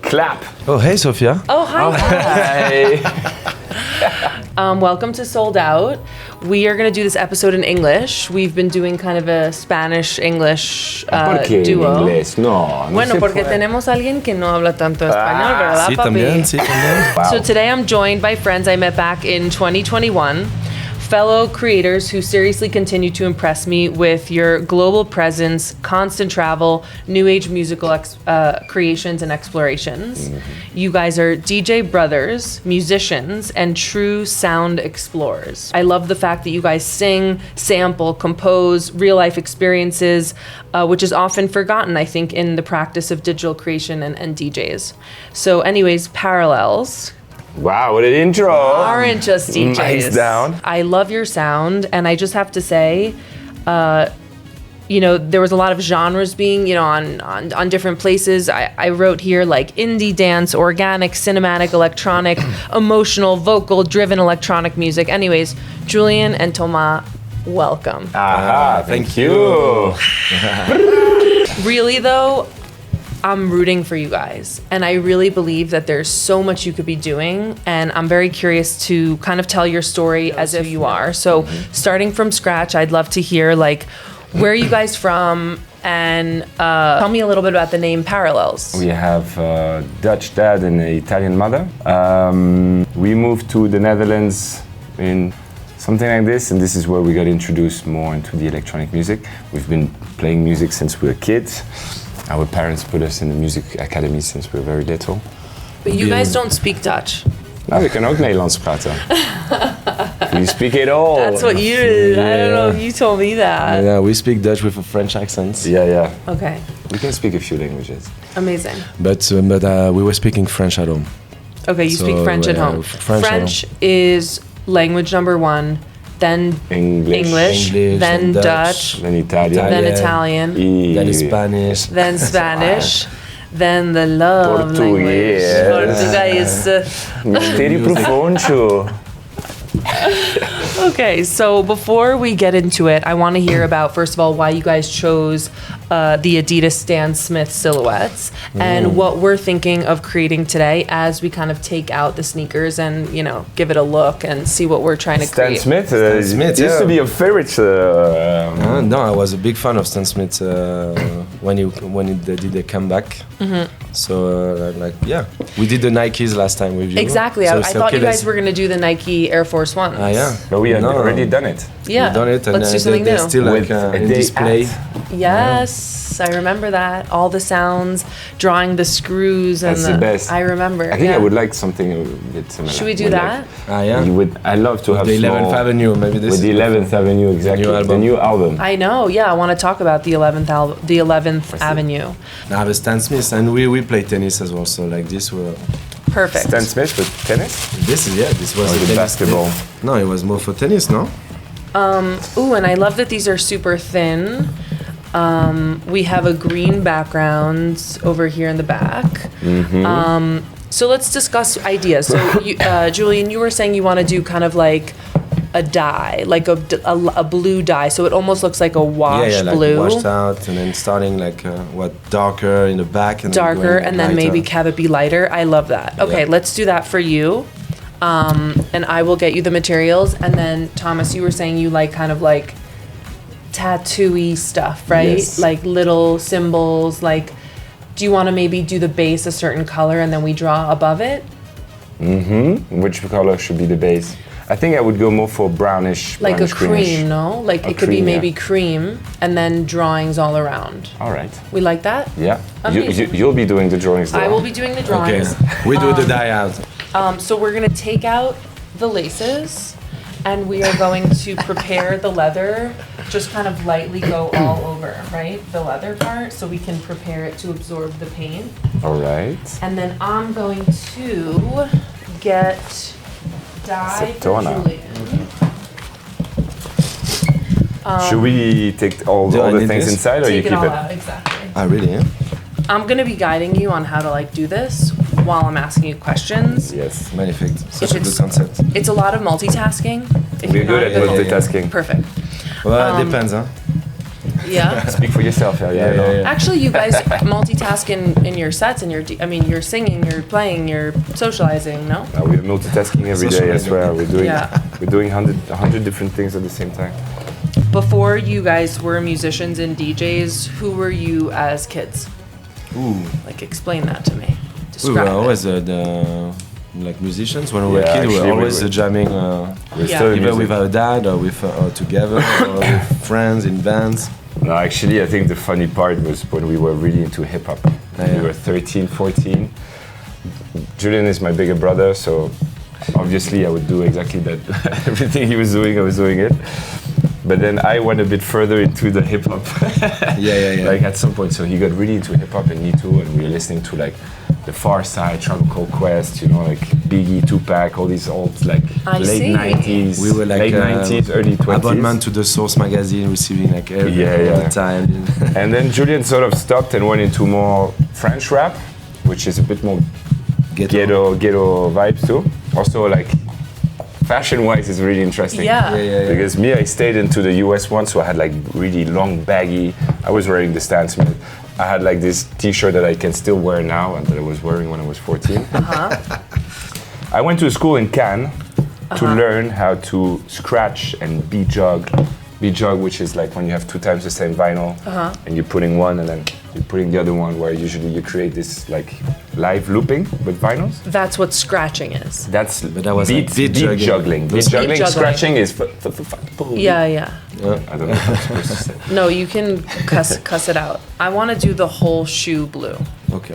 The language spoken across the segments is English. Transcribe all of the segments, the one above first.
Clap. Oh, hey, Sophia. Oh, hi. Welcome to Sold Out. We are going to do this episode in English. We've been doing kind of a Spanish-English ¿Por qué duo. en inglés? No Bueno, se porque puede. tenemos a alguien que no habla tanto español, ¿verdad, Sí, papi? sí, también. Wow. So today I'm joined by friends I met back in 2021, fellow creators who seriously continue to impress me with your global presence, constant travel, new age musical creations and explorations. Mm-hmm. You guys are DJ brothers, musicians, and true sound explorers. I love the fact that you guys sing, sample, compose real life experiences, which is often forgotten, I think, in the practice of digital creation and DJs. So anyways, Parallels. Wow, what an intro. Aren't just DJs. Mics down. I love your sound, and I just have to say, there was a lot of genres being, on different places. I wrote here like indie dance, organic, cinematic, electronic, emotional, vocal, driven electronic music. Anyways, Julian and Thomas, welcome. Aha, thank you. Really though, I'm rooting for you guys, and I really believe that there's so much you could be doing, and I'm very curious to kind of tell your story as if you are. So starting from scratch, I'd love to hear like where are you guys from, and tell me a little bit about the name Parallels. We have a Dutch dad and an Italian mother. We moved to the Netherlands in something like this, and this is where we got introduced more into the electronic music. We've been playing music since we were kids. Our parents put us in the music academy since we were very little. But you guys don't speak Dutch. Nou, we kunnen ook Nederlands praten. We speak it all. That's what you did. I don't know if you told me that. Yeah, we speak Dutch with a French accent. Yeah. Okay, We can speak a few languages. amazing. But we were speaking French at home. Okay, you speak So, French at yeah, home. French at French is language number one, then English, then Dutch, then Italian, then Italian, Then Spanish. then Spanish, then the love language. Portuguese. Portuguese. Mistério profundo. Okay, so before we get into it, I want to hear about, first of all, why you guys chose the Adidas Stan Smith silhouettes and what we're thinking of creating today as we kind of take out the sneakers and, give it a look and see what we're trying to Stan create. Smith, Smith, used yeah. to be a favorite. No, I was a big fan of Stan Smith when he did the comeback. Mm-hmm. So we did the Nikes last time with you. Exactly. So I it's thought okay, you guys were going to do the Nike Air Force Ones. yeah. But we had already done it. Yeah. We've done it, and Let's do something they're new. still With a in day display. Yes, I remember that. All the sounds, drawing the screws, and That's the best. I remember. I think yeah. I would like something a bit similar. Should we do With that? I love to have The 11th small, Avenue, maybe this. with the 11th Avenue, exactly. The new album. I know. Yeah, I want to talk about the 11th Avenue. Now the Stan Smith, and we play tennis as well. So like this, Perfect. Stan Smith with tennis? this was Or a the tennis basketball? thing. No, it was more for tennis, no? Ooh, and I love that these are super thin. We have a green background over here in the back. Mm-hmm. So let's discuss ideas. So, Julian, you were saying you want to do kind of like a dye, like a blue dye, so it almost looks like a wash like blue. washed out, and then starting like darker in the back, and Darker, then going and then lighter. maybe have it be lighter. I love that. Okay, Yeah. let's do that for you. And I will get you the materials. And then Thomas, you were saying you like kind of like tattoo-y stuff, right? Yes. Like little symbols. Like, do you want to maybe do the base a certain color and then we draw above it? Mm-hmm. Which color should be the base? I think I would go more for brownish. Like brownish a cream, greenish. no? Like A it could be cream, yeah. maybe cream and then drawings all around. All right. We like that? Yeah. Amazing. You'll be doing the drawings. I though. will be doing the Okay, drawings. we do the dye out. So we're gonna take out the laces and we are going to prepare the leather, just kind of lightly go all over, right? The leather part, so we can prepare it to absorb the paint. All right. And then I'm going to get dye for Acetona. Julian. Should we take all Do I the need things this? inside, or you Take it keep all it? out, exactly. Ah, really? Yeah? I'm gonna be guiding you on how to like do this while I'm asking you questions. Yes. Magnifique. Such a good it's- concept. It's a lot of multitasking. If We're you're good not at multitasking. Perfect. Well, it depends, huh? Yeah. Speak for yourself. Yeah. Actually, you guys multitask in your sets, and you're singing, you're playing, you're socializing. No. We're multitasking every day as well. We're doing 100 different things at the same time. Before you guys were musicians and DJs, who were you as kids? Ooh. Like, explain that to me. We Describe were always it. like musicians when we were kids. We actually, were always jamming, either with our dad or with or together or with friends in bands. No, actually, I think the funny part was when we were really into hip hop. We were 13, 14. Julian is my bigger brother, so obviously I would do exactly that. Everything he was doing, I was doing it. But then I went a bit further into the hip hop. Like at some point, so he got really into hip hop, and me too. And we were listening to like the Far Side, Tribe Called Quest, like Biggie, Tupac, all these old like late 90s, we were like late 90s, early 20s. Abonnement to the Source magazine, receiving like all the time. And then Julian sort of stopped and went into more French rap, which is a bit more ghetto vibes too. Also like fashion-wise is really interesting. Because me, I stayed into the US once, so I had like really long baggy. I was wearing the Stan Smith. I had like this T-shirt that I can still wear now and that I was wearing when I was 14. I went to a school in Cannes to learn how to scratch and beat jog. Beat jog, which is like when you have 2 times the same vinyl and you're putting one and then you're putting the other one, where usually you create this like live looping with vinyls. That's what scratching is. But that was beat juggling. Beat juggling. Scratching is Yeah. I don't know what I'm supposed to say. No, you can cuss it out. I want to do the whole shoe blue.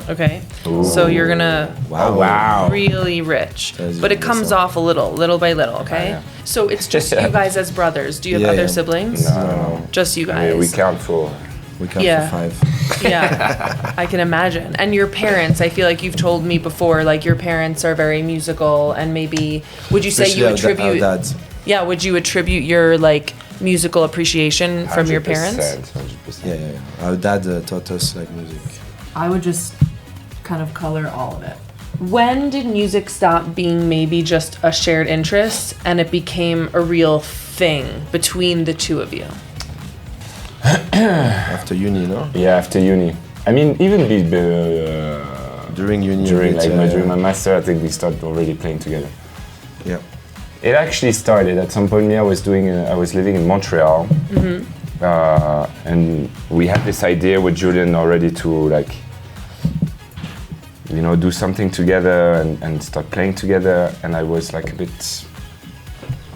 Okay. Ooh. So you're gonna Wow. really rich, but it comes off a little by little. Okay. So it's just you guys as brothers. Do you have other siblings? No. Just you guys. Yeah, we count for 5. Yeah, I can imagine. And your parents, I feel like you've told me before, like your parents are very musical, and maybe would you say you attribute? Our dads. Yeah, would you attribute your like musical appreciation from your parents? 100%. Yeah. Our dad taught us like music. I would just kind of color all of it. When did music stop being maybe just a shared interest and it became a real thing between the two of you? After uni, no? Yeah, after uni. I mean, even during uni. During my master, I think we started already playing together. Yeah. It actually started at some point. I was living in Montreal, and we had this idea with Julian already to like, do something together and start playing together. And I was like a bit,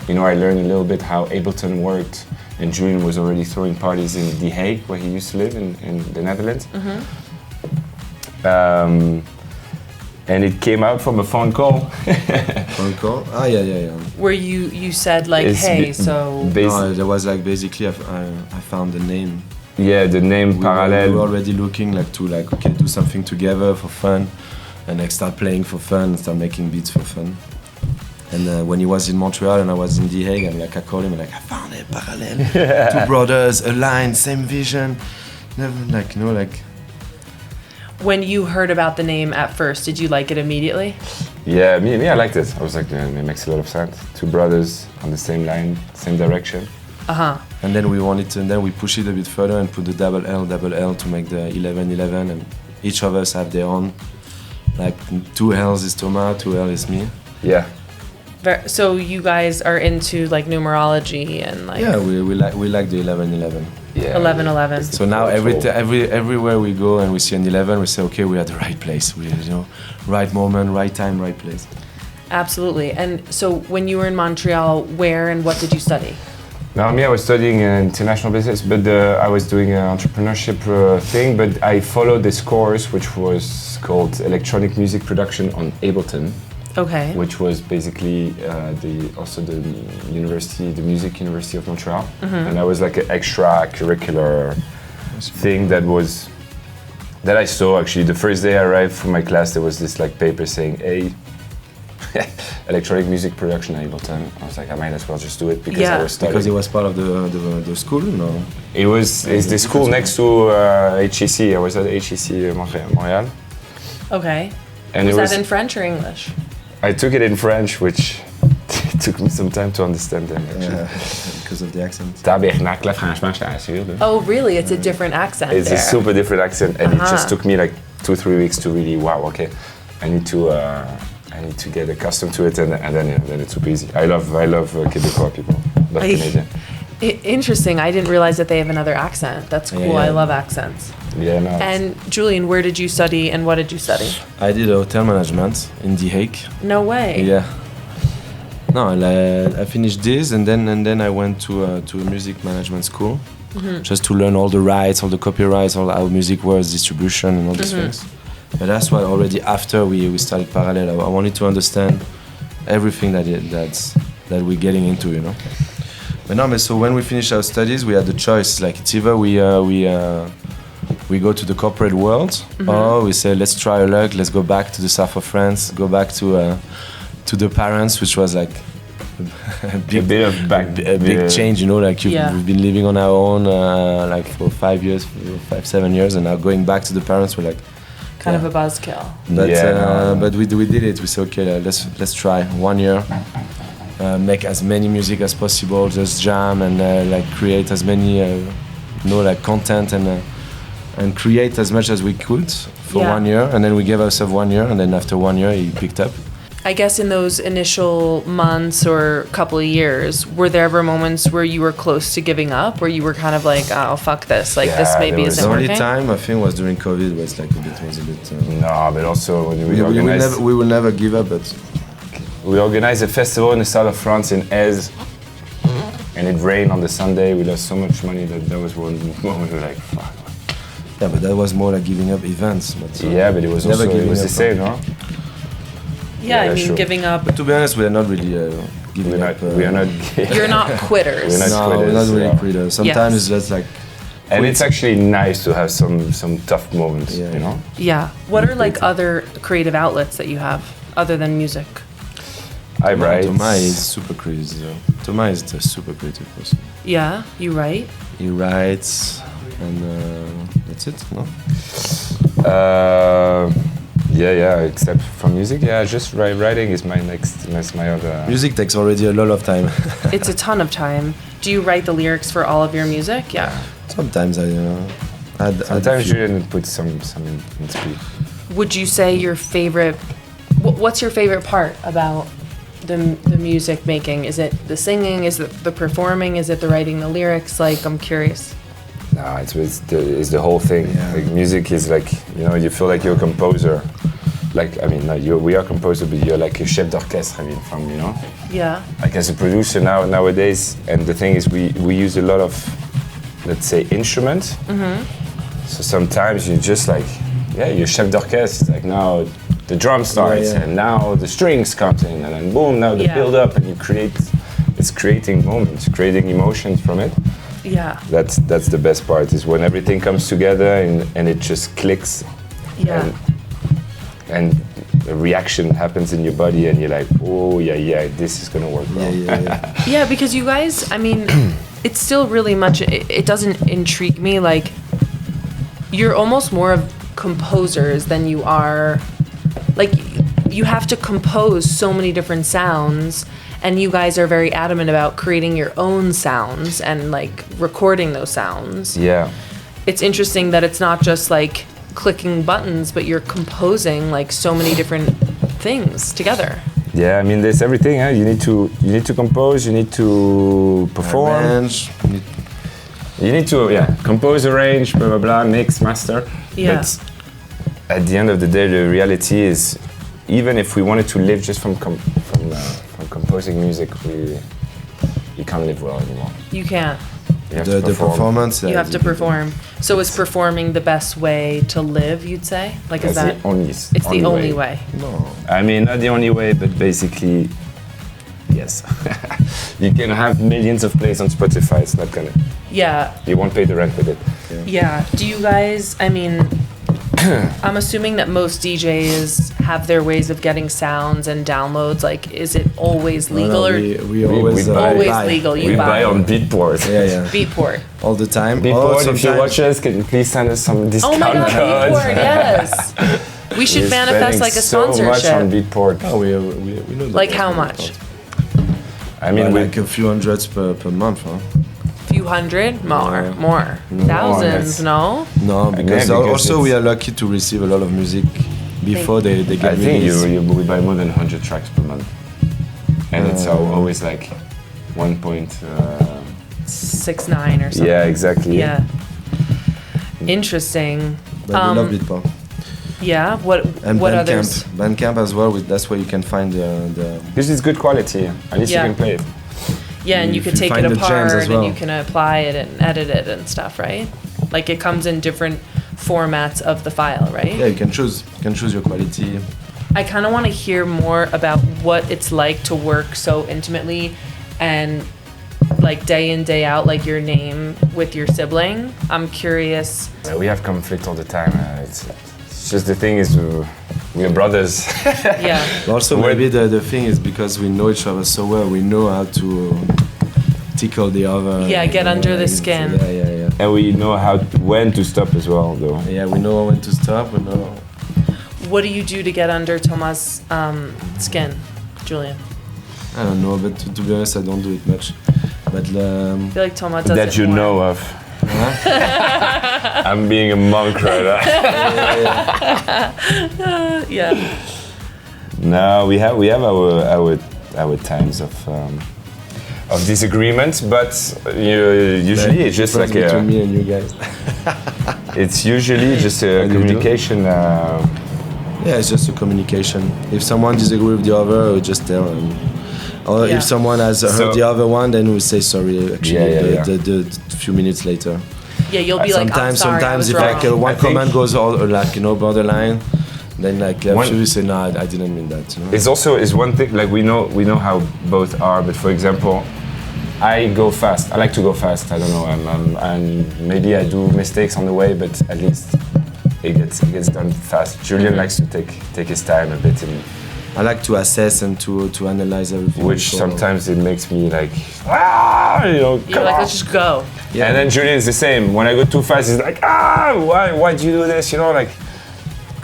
I learned a little bit how Ableton worked. And Julian was already throwing parties in The Hague, where he used to live in the Netherlands. And it came out from a phone call. Phone call? Ah, yeah. Where you said like, hey, so... No, there was like basically I found the name. Yeah, the name Parallelle. We were already looking okay, do something together for fun, and like start playing for fun, start making beats for fun. And when he was in Montreal and I was in The Hague, I called him and I found it, Parallelle. 2 brothers, aligned, same vision. Never, When you heard about the name at first, did you like it immediately? Yeah, me, I liked it. I was like, it makes a lot of sense. 2 brothers on the same line, same direction. And then we push it a bit further and put the double L to make the 11, and each of us have their own. Like 2 L's is Thomas, 2 L is me. Yeah. So you guys are into like numerology and like... Yeah, we like the 11. Yeah. 11. So now everywhere we go and we see an 11, we say, okay, we're at the right place. Right moment, right time, right place. Absolutely. And so when you were in Montreal, where and what did you study? Now, I was studying international business, but I was doing an entrepreneurship thing, but I followed this course, which was called Electronic Music Production on Ableton. Okay. Which was basically the Music University of Montreal. And that was like an extracurricular thing that I saw actually. The first day I arrived from my class, there was this like paper saying, hey, electronic music production at Ableton. I was like, I might as well just do it because I was studying. Because it was part of the school, no? It's the school next to HEC. I was at HEC Montreal. Okay. And was that in French or English? I took it in French, which took me some time to understand them, actually. because of the accent. Tabernacle, franchement, je t'assure. Oh, really? It's a different accent It's there. a super different accent, and it just took me like 2-3 weeks to really, wow, okay, I need to get accustomed to it, and then it's super easy. I love Québécois people, love Canadian. Interesting. I didn't realize that they have another accent. That's cool. Yeah. I love accents. Yeah, no. And Julian, where did you study and what did you study? I did hotel management in The Hague. No way. Yeah. No, I finished this, and then I went to a music management school, just to learn all the rights, all the copyrights, all how music works, distribution, and all these things. But that's why already after we started Parallelle, I wanted to understand everything that we're getting into, you know. But no, so when we finished our studies, we had the choice. Like it's either we go to the corporate world, or we say let's try our luck, let's go back to the south of France, go back to the parents, which was like a big change, you know. Like we've been living on our own like for 5-7 years, and now going back to the parents, we're like kind of a buzzkill. But we did it. We said okay, let's try 1 year. Make as many music as possible, just jam and like create as many like content and create as much as we could for 1 year, and then we gave ourselves 1 year, and then after 1 year he picked up. I guess in those initial months or couple of years, were there ever moments where you were close to giving up, where you were kind of like, oh fuck this, like this maybe isn't the working? only time I think was during COVID, was like a bit. No, but also when we will never give up, but. We organized a festival in the south of France in Aise, and it rained on the Sunday. We lost so much money that was one moment we were like, fuck. Yeah, but that was more like giving up events. But but it was also the same, no? Yeah, I mean, sure. giving up. But to be honest, we are not really giving up. We are not. You're not quitters. We're not quitters. We're not really quitters. Sometimes it's just like. And it's actually nice to have some tough moments, you know? Yeah. What are like other creative outlets that you have other than music? I write. Thomas is super crazy. Thomas is a super creative person. Yeah, you write? He writes, and that's it, no? Yeah, except for music, just writing is my other... Music takes already a lot of time. It's a ton of time. Do you write the lyrics for all of your music? Yeah. Sometimes I Sometimes Julian puts some in speed. Would you say your favorite... What's your favorite part about the music making? Is it the singing? Is it the performing? Is it the writing the lyrics? Like, I'm curious. No, it's the whole thing. Yeah. Like music is like, you know, you feel like you're a composer. Like, I mean, no, we are composer, but you're like a chef d'orchestre. I mean, from, you know. Yeah. Like as a producer nowadays, and the thing is, we use a lot of, let's say, instruments. So sometimes you just like, you're chef d'orchestre. It's like now the drum starts, and now the strings comes in, and then boom, now the build up, and it's creating moments, creating emotions from it. Yeah. That's the best part, is when everything comes together and it just clicks. Yeah. And a reaction happens in your body, and you're like, oh this is gonna work well. Yeah, because you guys, I mean, it's still really much, it doesn't intrigue me, like, you're almost more of composers than you are, like, you have to compose so many different sounds, and you guys are very adamant about creating your own sounds and like recording those sounds. Yeah. It's interesting that it's not just like clicking buttons, but you're composing like so many different things together. Yeah, I mean, there's everything. You need to compose. You need to perform. Arrange. You need to compose, arrange, blah blah blah, mix, master. Yeah. But at the end of the day, the reality is, even if we wanted to live just from composing music, you can't live well anymore. You can't. You have The performance. You have to perform. So is performing the best way to live, you'd say? Like, is that? It's the only way. No. I mean, not the only way, but basically, yes. You can have millions of plays on Spotify. It's not gonna. Yeah. You won't pay the rent with it. Yeah. Do you guys? I mean, I'm assuming that most DJs have their ways of getting sounds and downloads. Like, is it always legal or we always always buy. legal? You We buy buy on Beatport. Beatport. All the time. Beatport, if you sometimes- watch us, can you please send us some discount Oh my God, codes? Beatport! Yes. We should We're manifest spending like a so much sponsorship. on Beatport. Oh, we know that. Like how much? I mean, like a few hundreds per month, huh? Few hundred? More. Yeah. More. No, Thousands, no? No, because because also we it's- are lucky to receive a lot of music before they get I think released. we buy more than 100 tracks per month, and it's always like 6-9 or something. Yeah, exactly. Yeah. Interesting. But we love Beatport. Yeah. What And what Bandcamp. others? Bandcamp as well. That's where you can find the Because it's good quality. At least Yeah. you can play it. Yeah, and you If could you take it find the gems apart as and well. you can apply it and edit it and stuff, right? Like it comes in different formats of the file, right? Yeah, you can choose your quality. I kind of want to hear more about what it's like to work so intimately and like day in, day out, like your name with your sibling. I'm curious. We have conflict all the time. It's just the thing is we are brothers. Yeah. Also, maybe the thing is because we know each other so well, we know how to tickle the other. Yeah, get under the and- skin. Yeah. And we know when to stop as well, though. Yeah, we know when to stop. We know. What do you do to get under Thomas' skin, Julian? I don't know, but to be honest, I don't do it much. But I feel like Thomas does That it you more. know of. I'm being a monk right now. Yeah. No, we have our times of disagreement, but usually it's just like between me and you guys. it's usually just a do you do? communication. Yeah, it's just a communication. If someone disagrees with the other, we just tell them. Or Yeah. if someone has So- heard the other one, then we say sorry. Actually, Yeah. The few minutes later. Yeah, you'll be like, I'm sorry, I was if wrong. like one I think- comment goes all like borderline, then like One- after you say no, I didn't mean that. You know? It's also is one thing like we know how both are, but for example, I go fast. I like to go fast. I don't know, and maybe I do mistakes on the way, but at least it gets done fast. Julian likes to take his time a bit, I like to assess and to analyze everything. which before. sometimes it makes me like, You're come like, on. let's just go. Yeah. And then Julian is the same. When I go too fast, he's like, why do you do this? You know, like,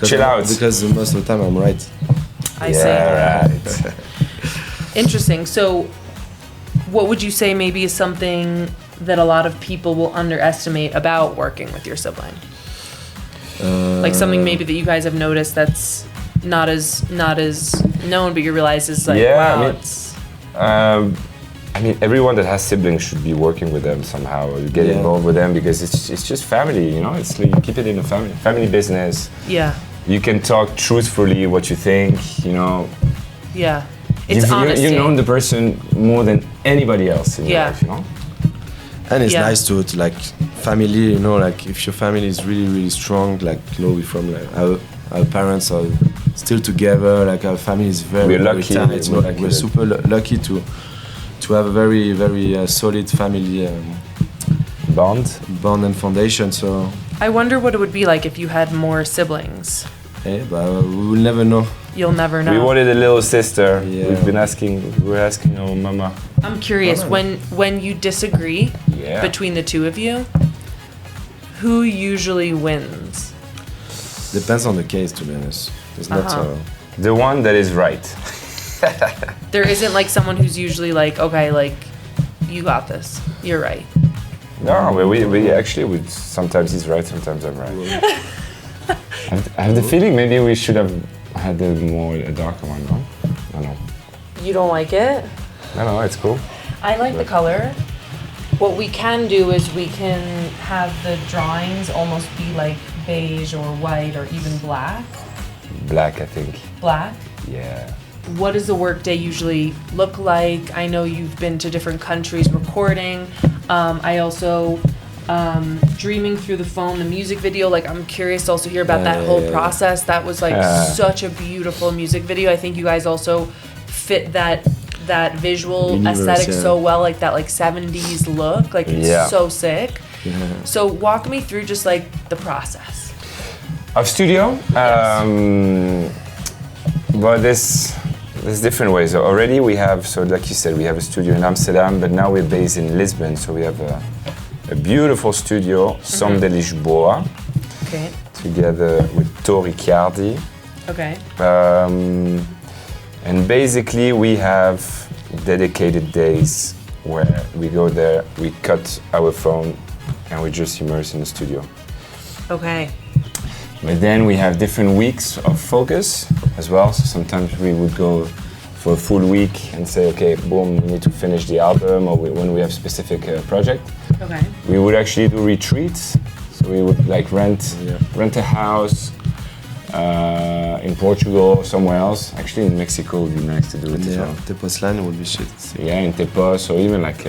chill out. Because most of the time I'm right. I see. Yeah, right. Interesting. So, what would you say maybe is something that a lot of people will underestimate about working with your sibling? Like something maybe that you guys have noticed that's not as known, but you realize is like, Yeah, wow, I mean- it's I mean, everyone that has siblings should be working with them somehow, or get Yeah. involved with them because it's just family, you know. It's like you keep it in a family business. yeah, You can talk truthfully what you think, you know. yeah. It's honesty. You know the person more than anybody else in your Yeah. life, you know. And it's Yeah. nice to like family, you know, like if your family is really, really strong, like you know, we from like our parents are still together, like our family is very, We're very lucky, tight, you know, we're like lucky we're that- super lucky to have a very, very solid family bond and foundation. So, I wonder what it would be like if you had more siblings. but we will never know. You'll never know. We wanted a little sister. Yeah. We're asking our mama. I'm curious, when you disagree Yeah. between the two of you, who usually wins? Depends on the case, to be honest. It's not. Uh-huh. The one that is right. There isn't like someone who's usually like, okay, like, you got this. You're right. No, but we actually would. Sometimes he's right, sometimes I'm right. I have the feeling maybe we should have had a darker one, no? No. You don't like it? No, it's cool. I like the color. What we can do is we can have the drawings almost be like beige or white or even black. Black, I think. Black. Yeah. What does the workday usually look like? I know you've been to different countries recording. I also, Dreaming Through the Phone, the music video, like I'm curious to also hear about that whole process. That was like such a beautiful music video. I think you guys also fit that visual Universe, aesthetic yeah. so well, like that like 70s look. Like it's Yeah. so sick. Yeah. So walk me through just like the process. Of studio? Well, there's different ways. Already we have, so like you said, we have a studio in Amsterdam, but now we're based in Lisbon. So we have a beautiful studio, Som de Lisboa, Okay. together with Tori Chiardi. Okay. And basically we have dedicated days where we go there, we cut our phone, and we just immerse in the studio. Okay. But then we have different weeks of focus as well. So sometimes we would go for a full week and say, okay, boom, we need to finish the album, or when we have specific project. Okay. We would actually do retreats. So we would like rent a house in Portugal or somewhere else. Actually in Mexico would be nice to do it as well. Tepoztlán would be shit. Yeah, in Tepos, or even like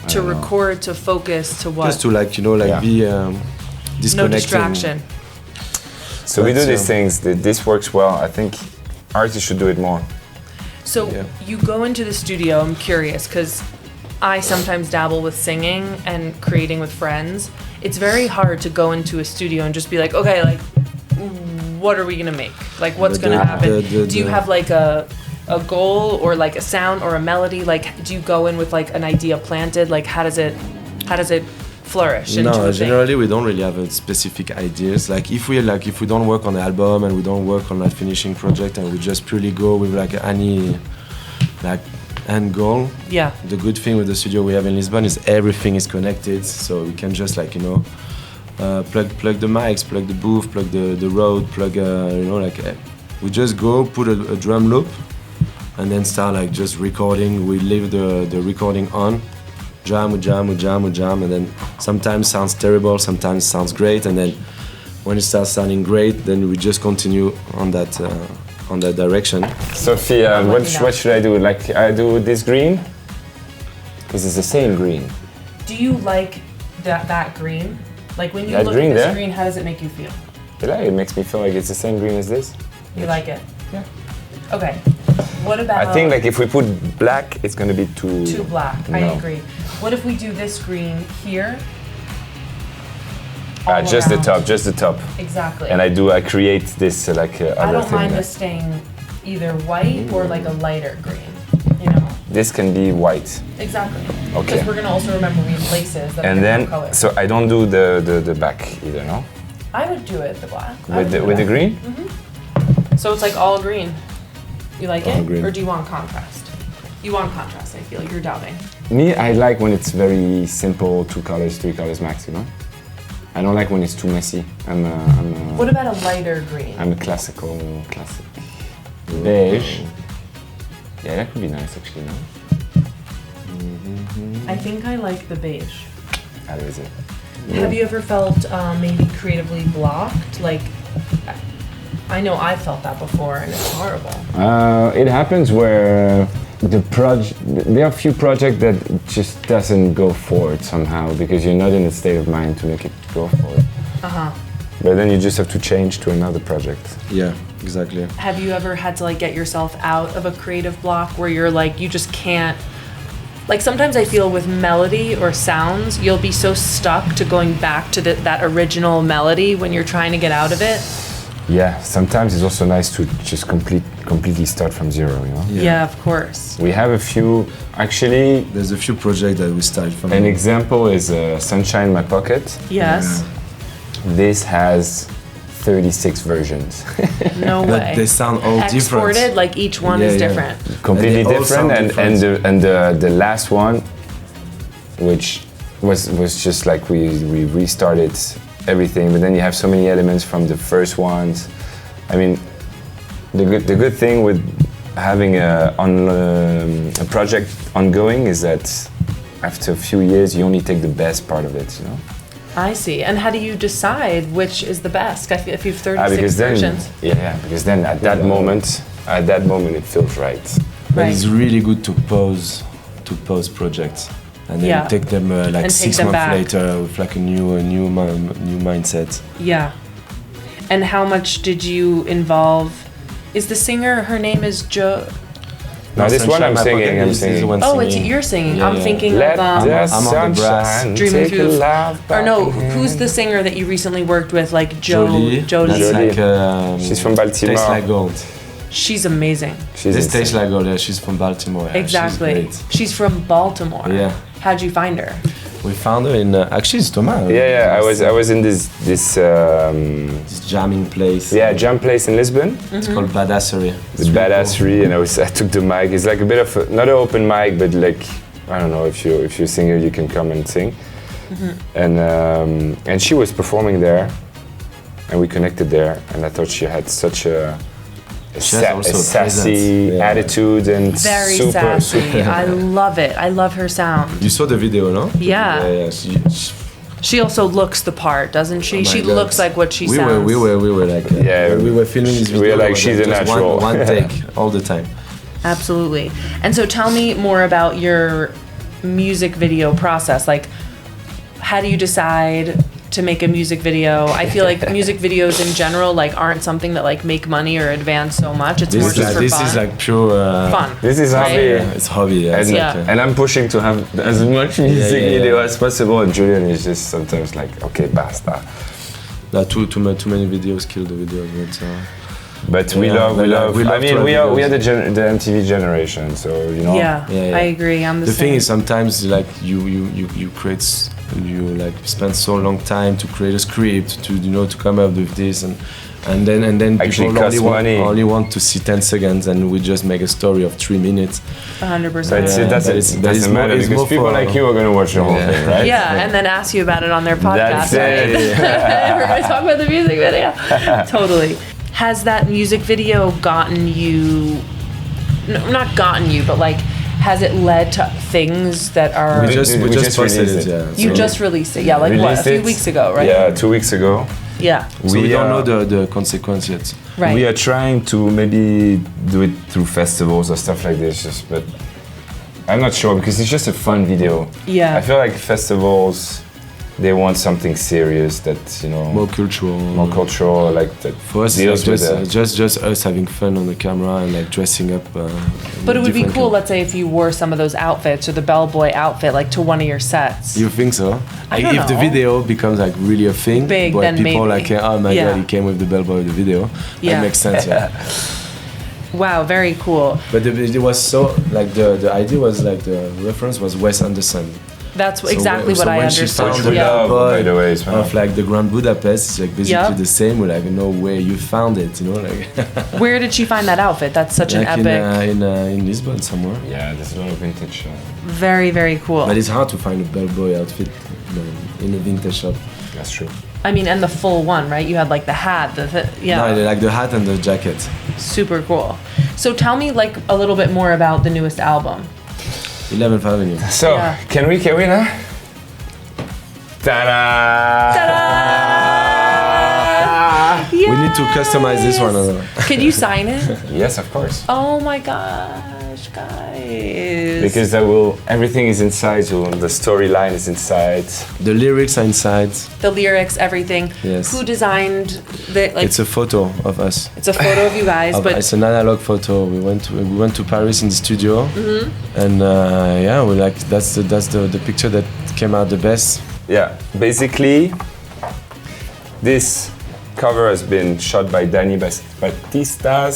To record, to focus, to what? Just to like, be disconnecting. No distraction. So we do these things. This works well. I think artists should do it more. So you go into the studio, I'm curious, because I sometimes dabble with singing and creating with friends. It's very hard to go into a studio and just be like, okay, like, what are we gonna make? Like, what's gonna happen? Do you have like a goal or like a sound or a melody? Like, do you go in with like an idea planted? Like, how does it flourish into a thing? Generally we don't really have a specific ideas. Like if we don't work on the album and we don't work on a finishing project and we just purely go with like any like end goal. Yeah. The good thing with the studio we have in Lisbon is everything is connected, so we can just like plug the mics, plug the booth, plug the road, plug we just go put a drum loop and then start like just recording. We leave the recording on. Jam, and then sometimes sounds terrible, sometimes sounds great, and then when it starts sounding great, then we just continue on that direction. Sophie, what should I do? Like, I do this green? Because it's the same green. Do you like that green? Like when you That look green at this there? green, how does it make you feel? It makes me feel like it's the same green as this. You like it? Yeah. Okay. What about? I think like if we put black, it's going to be too black. No. I agree. What if we do this green here? Just the around? top, Exactly. And I create this other thing. I don't mind this staying either white or like a lighter green. You know. This can be white. Exactly. Okay. Because we're gonna also remember we have laces that And are then, different colors. so I don't do the back either, no? I would do it the black. With the green? So it's like all green. You like All it? green. Or do you want contrast? You want contrast, I feel. You're doubting. Me, I like when it's very simple, 2 colors, 3 colors max, you know? I don't like when it's too messy. What about a lighter green? I'm a classic beige. Yeah, that could be nice actually, no? I think I like the beige. How is it? Have you ever felt maybe creatively blocked? Like, I know I felt that before and it's horrible. It happens where there are a few projects that just doesn't go forward somehow because you're not in a state of mind to make it go forward. But then you just have to change to another project. Yeah, exactly. Have you ever had to like get yourself out of a creative block where you're like, you just can't, like sometimes I feel with melody or sounds, you'll be so stuck to going back to that original melody when you're trying to get out of it. Yeah, sometimes it's also nice to just completely start from zero, you know? Yeah, of course. We have a few, actually. There's a few projects that we started from. An example is Sunshine in My Pocket. Yes. This has 36 versions. No way. But they sound all different. Exported, like each one is different. Completely And they all different, sound and the last one, which was just like we restarted everything, but then you have so many elements from the first ones. I mean, the good thing with having a project ongoing is that after a few years you only take the best part of it, you know. I see. And how do you decide which is the best? If you have 36 because then, versions. Yeah, because then at that moment it feels right. But it's really good to pause projects and then take them like and 6 them months back. later with like a new mindset. Yeah. And how much did you involve? Is the singer, her name is Jo? No, this one I'm singing. Oh, you're singing. Yeah, I'm yeah. thinking Let of the I'm on the brass. sunshine Dreaming take Through. a laugh Or no, back who's in. the singer that you recently worked with? Like Jolie. Jolie. That's like, She's from Baltimore. Tastes like gold. She's amazing. This tastes like gold. Yeah, she's from Baltimore. Yeah, Exactly. She's great. She's from Baltimore. Yeah. How'd you find her? We found her in actually it's Thomas. Yeah. I was in this This jamming place. yeah, jam place in Lisbon. It's called Badassery. The Badassery, and I took the mic. It's like a bit of not an open mic, but like, I don't know, if you're a singer, you can come and sing. And she was performing there, and we connected there. And I thought she had such a sassy attitude and Very super. sassy. I love it. I love her sound. You saw the video, no? Yeah. Yeah. She also looks the part, doesn't she? Oh my She God. looks like what she we sounds. were like Yeah, when we were filming this video. we were like, it was she's a just natural. One take all the time. Absolutely. And so tell me more about your music video process. Like, how do you decide to make a music video? I feel like music videos in general like aren't something that like make money or advance so much. It's more just for This fun. is like pure Fun. This is Right? hobby. It's hobby. Yeah. And, Yeah. and I'm pushing to have as much music yeah. video as possible, and Julian is just sometimes like, okay, basta. Too many videos kill the videos. But we Yeah, love. we love I mean, to we have are videos. the MTV generation, so you know. Yeah, I agree. I'm the The same. thing is, sometimes like you create, you like spend so long time to create a script to come up with this and then Actually people costs money. only want to see 10 seconds, and we just make a story of 3 minutes. 100%. But it doesn't that is matter more- it's because more people for- like you are going to watch the whole Yeah. thing, right? Yeah, and then ask you about it on their podcast. That's it. Right? We're going to talk about the music video. Totally. Has that music video gotten you, no, not gotten you, but like, has it led to things that are... We just just posted released it. it. Yeah. You So- just released it, yeah, like what, a Released few it. weeks ago, right? Yeah, 2 weeks ago. Yeah, So we don't are- know the consequence yet. right. We are trying to maybe do it through festivals or stuff like this, but I'm not sure because it's just a fun video. Yeah. I feel like festivals, they want something serious that, you know, More cultural. more cultural, like that For us, deals it's with just us having fun on the camera and like dressing up. But it would be different cool, kind. let's say, if you wore some of those outfits or the bellboy outfit, like to one of your sets. You think so? I Like, don't if the know. video becomes like really a thing, Big, but then people maybe. like, oh my Yeah. god, he came with the bellboy of the video. Yeah. That makes sense. Yeah. Wow, very cool. But it was so like the idea was like the reference was Wes Anderson. That's So exactly when- what so I when she understood. found we the Yeah. love, bellboy by the way, it's of like the Grand Budapest, it's like basically Yeah. the same. We're like, no way, you found it, you know, like, Where did she find that outfit? That's such like an epic, in Lisbon somewhere. Yeah, there's a lot of vintage. very, very cool. But it's hard to find a bellboy outfit in a vintage shop. That's true. I mean, and the full one, right? You had like the hat, yeah, No, like the hat and the jacket. super cool. So tell me like a little bit more about the newest album. 11th Avenue. So, Yeah. can we now? Ta-da! Yes! We need to customize this one. Can you sign it? Yes, of course. Oh my gosh, guys. Because everything is inside, so the storyline is inside. The lyrics are inside. the lyrics, everything. Yes. Who designed the like? It's a photo of us. It's a photo of you guys, but It's an analog photo. We went to Paris in the studio, and yeah, we like that's the picture that came out the best. Yeah, basically, this cover has been shot by Danny Bastida,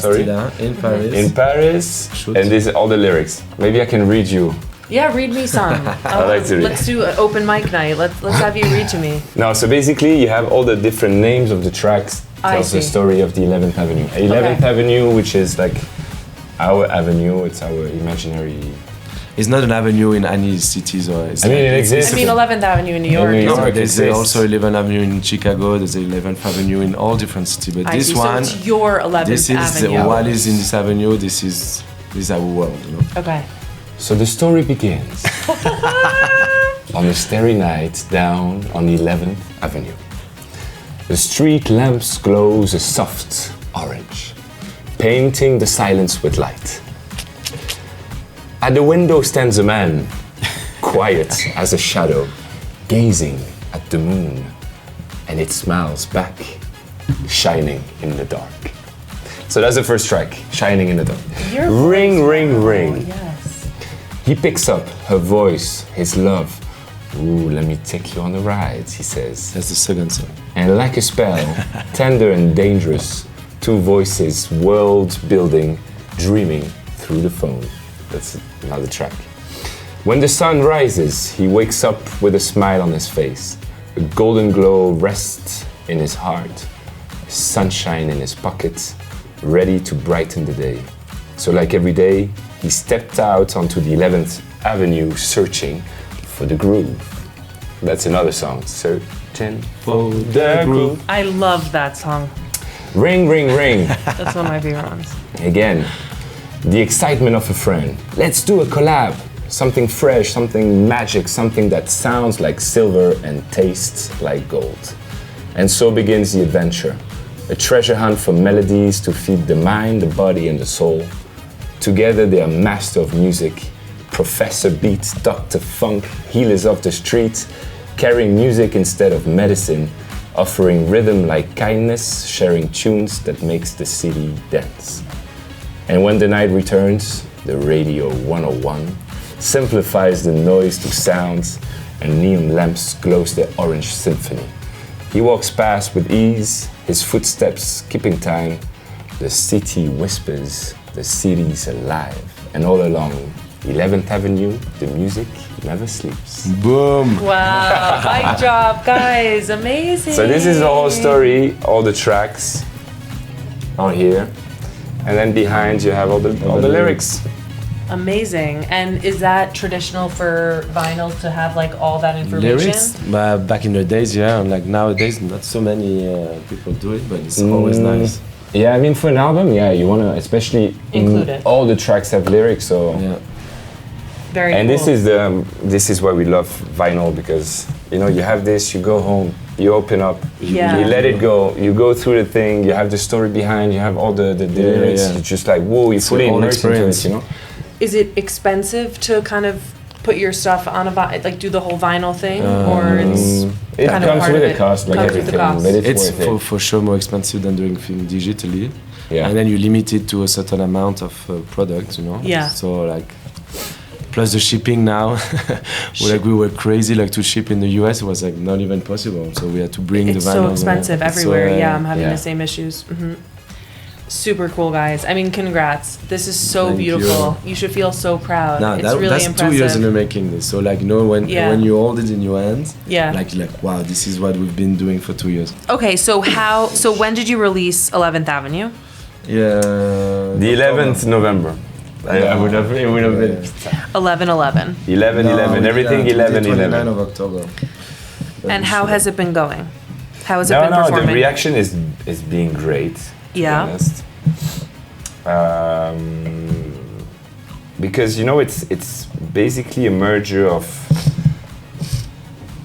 sorry, Bastida in Paris. in Paris, Shoot. and these are all the lyrics. Maybe I can read you. yeah, read me some. like to read. Let's do an open mic night. Let's have you read to me. No, so basically you have all the different names of the tracks, I tells the see. story of the 11th Avenue. 11th Okay. Avenue, which is like our avenue, it's our imaginary... It's not an avenue in any cities or. It's I mean, like- it exists. I mean, 11th Avenue in New York. New No, York but there's exists. also 11th Avenue in Chicago. There's 11th Avenue in all different cities. But I this see. one, So it's your 11th this is Avenue. what is in this avenue. This is our world. You know. Okay. So the story begins on a starry night down on the 11th Avenue. The street lamps glows a soft orange, painting the silence with light. At the window stands a man, quiet as a shadow, gazing at the moon, and it smiles back, shining in the dark. So that's the first track, Shining in the Dark. Your Ring, voice. ring, Oh, ring. yes. He picks up her voice, his love. Ooh, let me take you on a ride, he says. That's the second song. And like a spell, tender and dangerous, two voices, world building, dreaming through the phone. That's another track. When the sun rises, he wakes up with a smile on his face. A golden glow rests in his heart, sunshine in his pocket, ready to brighten the day. So like every day, he stepped out onto the 11th Avenue searching for the groove. That's another song, searching for the groove. I love that song. Ring, ring, ring. That's one of my favorite ones. Again, the excitement of a friend. Let's do a collab. Something fresh, something magic, something that sounds like silver and tastes like gold. And so begins the adventure. A treasure hunt for melodies to feed the mind, the body, and the soul. Together they are master of music, Professor Beats, Dr. Funk, healers of the streets, carrying music instead of medicine, offering rhythm like kindness, sharing tunes that makes the city dance. And when the night returns, the radio 101 simplifies the noise to sounds, and neon lamps glows their orange symphony. He walks past with ease, his footsteps keeping time. The city whispers, the city's alive, and all along 11th Avenue, the music never sleeps. Boom! Wow, mic drop, guys, amazing. So this is the whole story, all the tracks are here. And then behind you have all the lyrics. Amazing. And is that traditional for vinyl to have like all that information? Lyrics? Back in the days, yeah. Like nowadays, not so many people do it, but it's always nice. Yeah, I mean for an album, yeah, you wanna especially include it. All the tracks have lyrics, so. Yeah. Very and cool. this is why we love vinyl, because you know you have this, you go home, you open up, you let it go, you go through the thing, you have the story behind, you have all the lyrics, yeah. You're just like whoa, you fully immersed into it, you know. Is it expensive to kind of put your stuff on a like do the whole vinyl thing, or it's it kind of comes part with of a cost, like comes with everything, the cost. but it's It's worth for sure more expensive than doing things digitally. Yeah. And then you limit it to a certain amount of product, you know. Yeah. So like, plus the shipping now, we were crazy like to ship in the US. It was like not even possible. So we had to bring It's the vinyl. so expensive everywhere. Yeah, I'm having yeah. the same issues. Super cool, guys. I mean, congrats. This is so Thank beautiful. You should feel so proud. Nah, It's that, really that's impressive. 2 years in the making. This. So like, you know, when you hold it in your hands, Yeah. like wow, this is what we've been doing for 2 years. Okay, so when did you release 11th Avenue? Yeah. The 11th November. I would have been 11/11. 11/11, everything 11/11. 29th of October. And how has it been going? How has it No, been performing? the reaction is being great. To Yeah. be honest. Because you know it's basically a merger of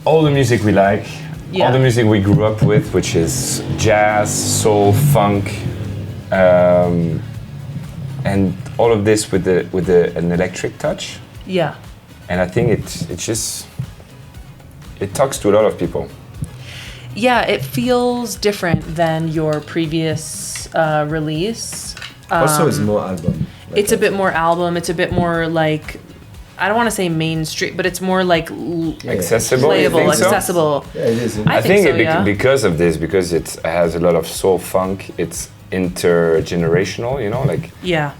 all the music we like, Yeah. all the music we grew up with, which is jazz, soul, funk, and all of this with an electric touch. Yeah. And I think it talks to a lot of people. Yeah, it feels different than your previous release. Also, it's more album. Like It's a bit more album. It's a bit more like, I don't want to say mainstream, but it's more like Accessible, you playable, think so? accessible. Yeah, it is. I think so, yeah. Because of this, because it has a lot of soul funk, it's intergenerational, you know, like. Yeah.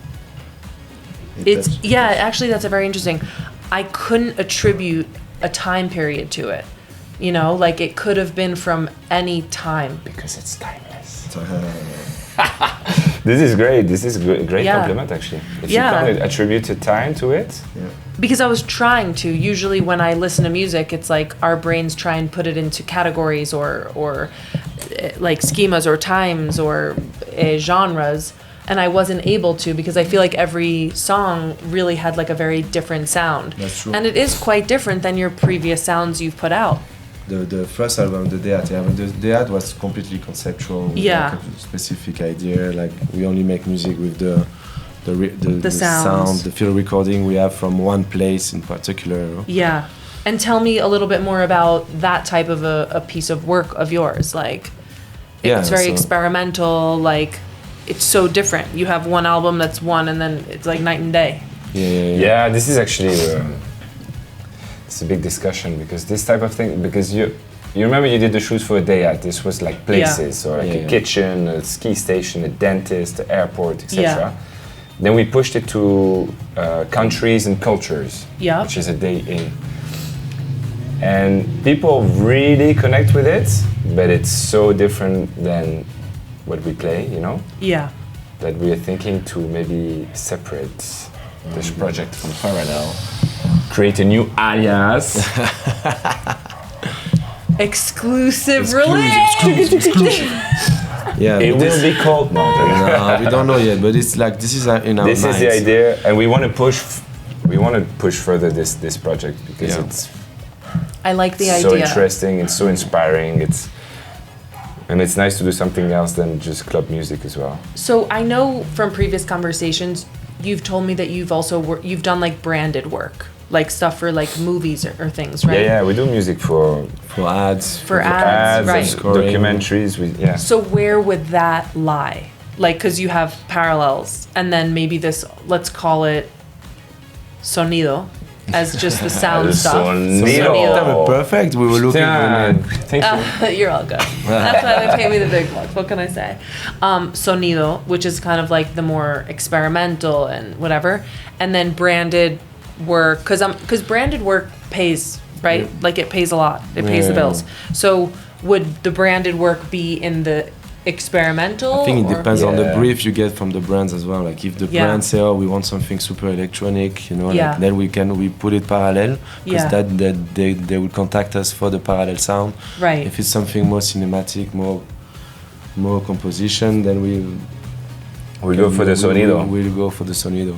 It's actually that's a very interesting. I couldn't attribute a time period to it. You know, like it could have been from any time. Because it's timeless. This is great. This is a great Yeah. compliment, actually. If Yeah. you can attribute a time to it. Because I was trying to. Usually when I listen to music, it's like our brains try and put it into categories or like schemas or times or genres. And I wasn't able to because I feel like every song really had like a very different sound. That's true. And it is quite different than your previous sounds you've put out. The first album, the Dead, the Dead was completely conceptual. With Yeah. like a specific idea. Like we only make music with the sounds. sound, the field recording we have from one place in particular. You know? Yeah. And tell me a little bit more about that type of a piece of work of yours. Like, it's very experimental, like, it's so different. You have one album that's one and then it's like night and day. Yeah, this is actually it's a big discussion because this type of thing, because you remember you did the shoots for a day out. This was like places or like a kitchen, a ski station, a dentist, an airport, etc. Then we pushed it to countries and cultures, Yeah. which is a day in. And people really connect with it, but it's so different than what we play, you know? Yeah. That we are thinking to maybe separate this project from Parallelle, create a new alias. Exclusive release. Yeah, It will be called. No, no, we don't know yet, but it's like this is in our this minds. is the idea, and we want to push. We want to push further this project because Yeah. it's I like the so idea. interesting. It's so inspiring. It's nice to do something else than just club music as well. So I know from previous conversations, you've told me that you've also you've done like branded work, like stuff for like movies or things, right? Yeah, we do music for ads. For ads, right. and Scoring. documentaries. Yeah. So where would that lie? Like, because you have parallels, and then maybe this, let's call it sonido, as just the sound stuff. Sonido. That was perfect. We were looking Yeah, for thank you. You're all good. That's why they pay me the big bucks. What can I say? Sonido, which is kind of like the more experimental and whatever, and then branded work, because branded work pays, right? Yeah. Like it pays a lot. It pays the Yeah. bills. So would the branded work be in the experimental? I think it or- depends on the Yeah. brief you get from the brands as well. Like if the Yeah. brand say, "Oh, we want something super electronic," you know, Yeah. like, then we put it parallel because Yeah. that they will contact us for the parallel sound. Right. If it's something more cinematic, more composition, then We go for the sonido. We'll go for the sonido.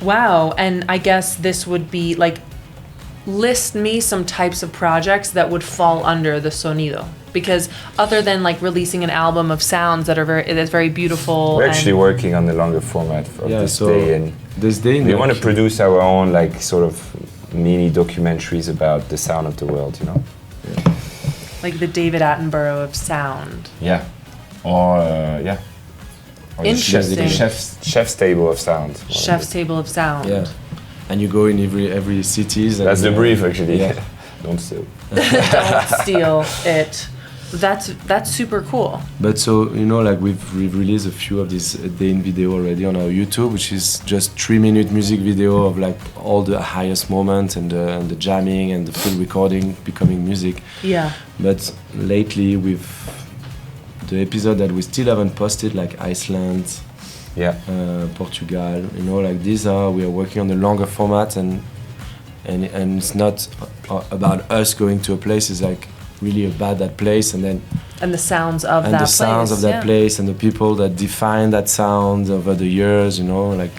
Wow. And I guess this would be like, list me some types of projects that would fall under the sonido. Because other than like releasing an album of sounds that's very beautiful. We're and- actually working on the longer format of this day, and this day we want to produce our own like sort of mini documentaries about the sound of the world, you know? like the David Attenborough of sound. Yeah. Or yeah. Or the Interesting. chef's table of sound. Chef's Table of Sound. Yeah, and you go in every cities. And That's the brief actually. Yeah. Don't steal. Don't steal it. That's super cool. But so you know, like we've released a few of these day in video already on our YouTube, which is just 3-minute music video of like all the highest moments and the jamming and the full recording becoming music. Yeah. But lately with the episode that we still haven't posted, like Iceland, Yeah. Portugal, you know, like we are working on the longer format and it's not about us going to a place. It's like really about that place and And the sounds of and that the place. sounds of that yeah. place and the people that define that sound over the years, you know, like,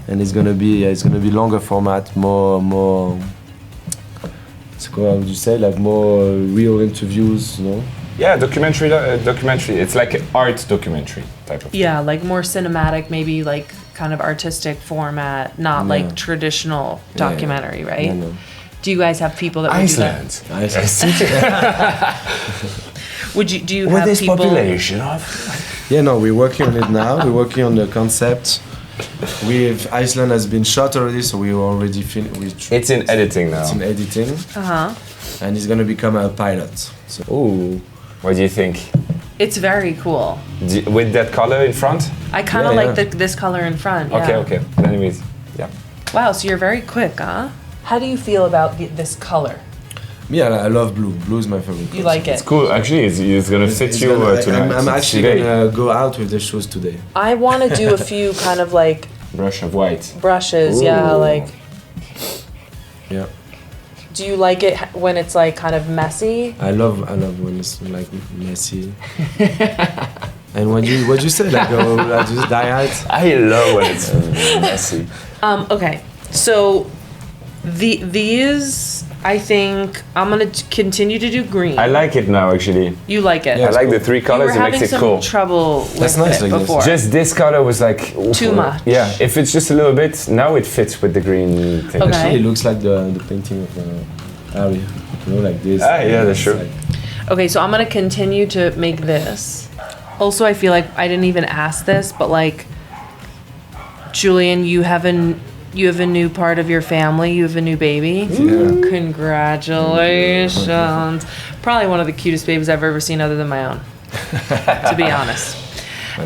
and it's gonna be longer format, more. How would you say, like more real interviews, you know? Yeah, documentary. It's like an art documentary type of. Yeah, like more cinematic, maybe like kind of artistic format, not Yeah. like traditional documentary, right? Yeah, no. Do you guys have people that would do that? Iceland. Do you With have this people? population of. Yeah, no, we're working on it now. We're working on the concept. Iceland has been shot already, so we already finished. It's in editing now. It's in editing, and it's gonna become a pilot. So, Ooh. What do you think? It's very cool. With that color in front? I kind of Yeah, like yeah. this color in front. Okay, yeah. okay. Anyways, yeah. Wow, so you're very quick, huh? How do you feel about this color? yeah, I love blue. Blue is my favorite. You color. like it? It's cool. Actually, it's gonna fit It's you gonna- tonight. I'm actually Today. gonna go out with the shoes today. I want to do a few kind of like Brush of white. brushes. Yeah, Ooh. like. Yeah, Do you like it when it's like kind of messy? I love when it's like messy. And what you say, like just diet? I love when it's messy. Okay, so these I think I'm gonna continue to do green. I like it now, actually. You like it? Yeah, I it's like cool. the three You colors. were It having makes it some cool. trouble with That's nice it like this. before. Just this color was like oof. Too much. Yeah, if it's just a little bit, now it fits with the green thing. Okay. Actually, it looks like the painting of Harry. You know, like this. Ah, yeah, that's It's true. like- Okay, so I'm gonna continue to make this. Also, I feel like I didn't even ask this, but like, Julian, you have a new part of your family. You have a new baby. Yeah. Congratulations! Probably one of the cutest babies I've ever seen, other than my own. To be honest.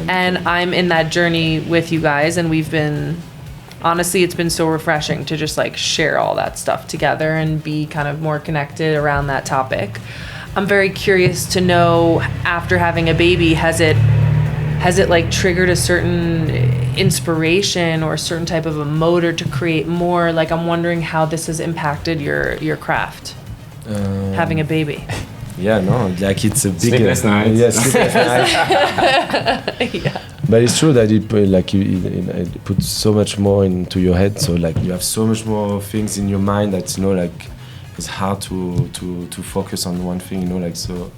And I'm in that journey with you guys, and honestly, it's been so refreshing to just like share all that stuff together and be kind of more connected around that topic. I'm very curious to know, after having a baby, has it like triggered a certain inspiration or a certain type of a motor to create more? Like, I'm wondering how this has impacted your craft, having a baby. Yeah, no, like it's a big Sleepless nights. Yeah, sleepless nights. Yeah. But it's true that it puts so much more into your head. So like you have so much more things in your mind that like it's hard to focus on one thing. Like so.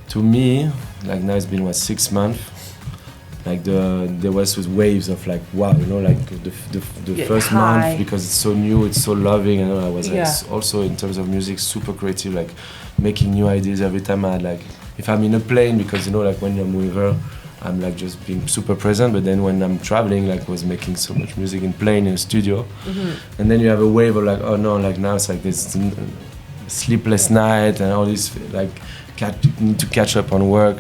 To me, like now it's been 6 months. Like there was waves of like wow, like the first high. month, because it's so new, it's so loving. I was like Yeah. also in terms of music super creative, like making new ideas every time. I had like if I'm in a plane, because like when I'm with her, I'm like just being super present. But then when I'm traveling, like I was making so much music in plane, in studio, and then you have a wave of like oh no, like now it's like this sleepless night and all this like need to catch up on work.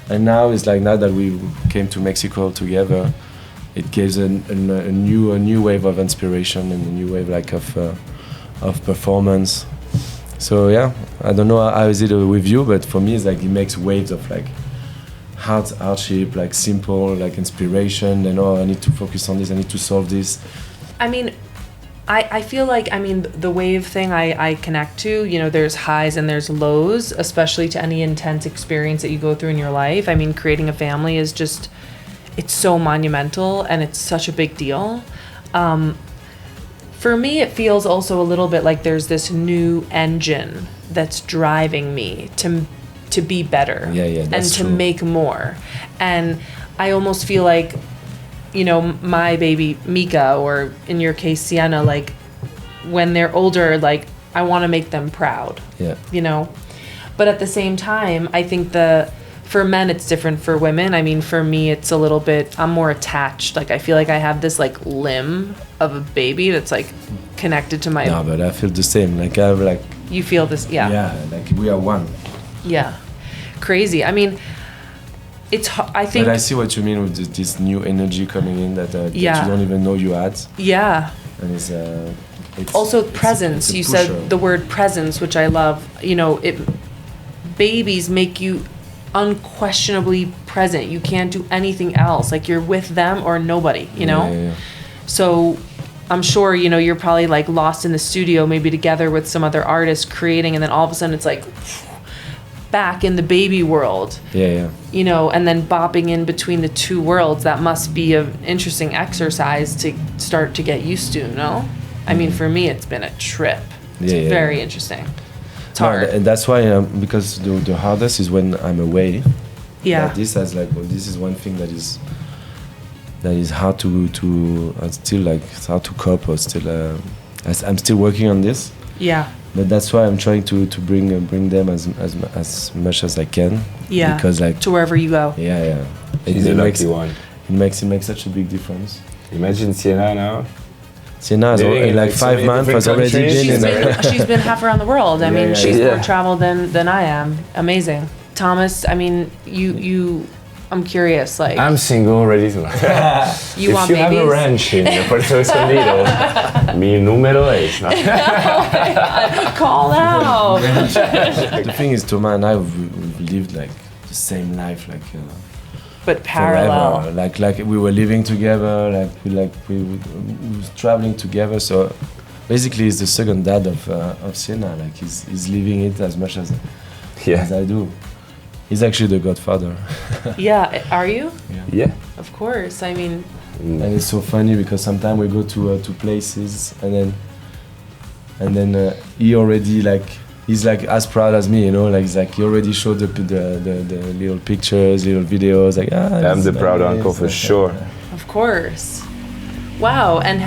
And now it's like now that we came to Mexico together, it gives a new wave of inspiration and a new wave like of performance. So yeah, I don't know how is it with you, but for me it's like it makes waves of like hardship, like simple, like inspiration. And I need to focus on this, I need to solve this. I mean, I feel like, the wave thing I connect to, there's highs and there's lows, especially to any intense experience that you go through in your life. Creating a family is just, it's so monumental and it's such a big deal. For me, it feels also a little bit like there's this new engine that's driving me to be better and to true. make more. And I almost feel like, my baby Mika, or in your case Sienna, like when they're older, like I want to make them proud. Yeah. But at the same time, I think for men it's different for women. For me it's a little bit, I'm more attached. Like I feel like I have this like limb of a baby that's like connected to my. No, but I feel the same. Like I have like. You feel this, yeah. Yeah, like we are one. Yeah, crazy. It's, I think. But I see what you mean with this new energy coming in that you don't even know you had. Yeah. And it's also presence. it's you pusher. said the word presence, which I love. Babies make you unquestionably present. You can't do anything else. Like you're with them or nobody, Yeah. So I'm sure, you're probably like lost in the studio, maybe together with some other artists creating, and then all of a sudden it's like back in the baby world. Yeah. And then bopping in between the two worlds. That must be an interesting exercise to start to get used to, no? For me, it's been a trip. It's very interesting. It's hard. And that's why, because the hardest is when I'm away. Yeah. Like this is one thing that is hard to still like it's hard to cope, or still I'm still working on this. Yeah. But that's why I'm trying to bring them as much as I can. Yeah. Because like to wherever you go. Yeah. She's a lucky one. It makes such a big difference. Imagine Sienna now. Sienna has like 5 months has already been She's been half around the world. She's Yeah. more traveled than I am. Amazing. Thomas, I'm curious, like I'm single, ready to. you want if you babies? have a ranch in Puerto Sonido, mi número es. Call out. The thing is, Thomas and I we've lived like the same life, like but parallel. forever. Like we were living together, we were traveling together. So basically, he's the second dad of Sienna. Like he's living it as much as I do. He's actually the godfather. Yeah, are you? Yeah. Of course. And it's so funny because sometimes we go to places and then he already he's like as proud as me, he's like he already showed the little pictures, little videos, like I'm the proud uncle for sure. Of course. Wow. And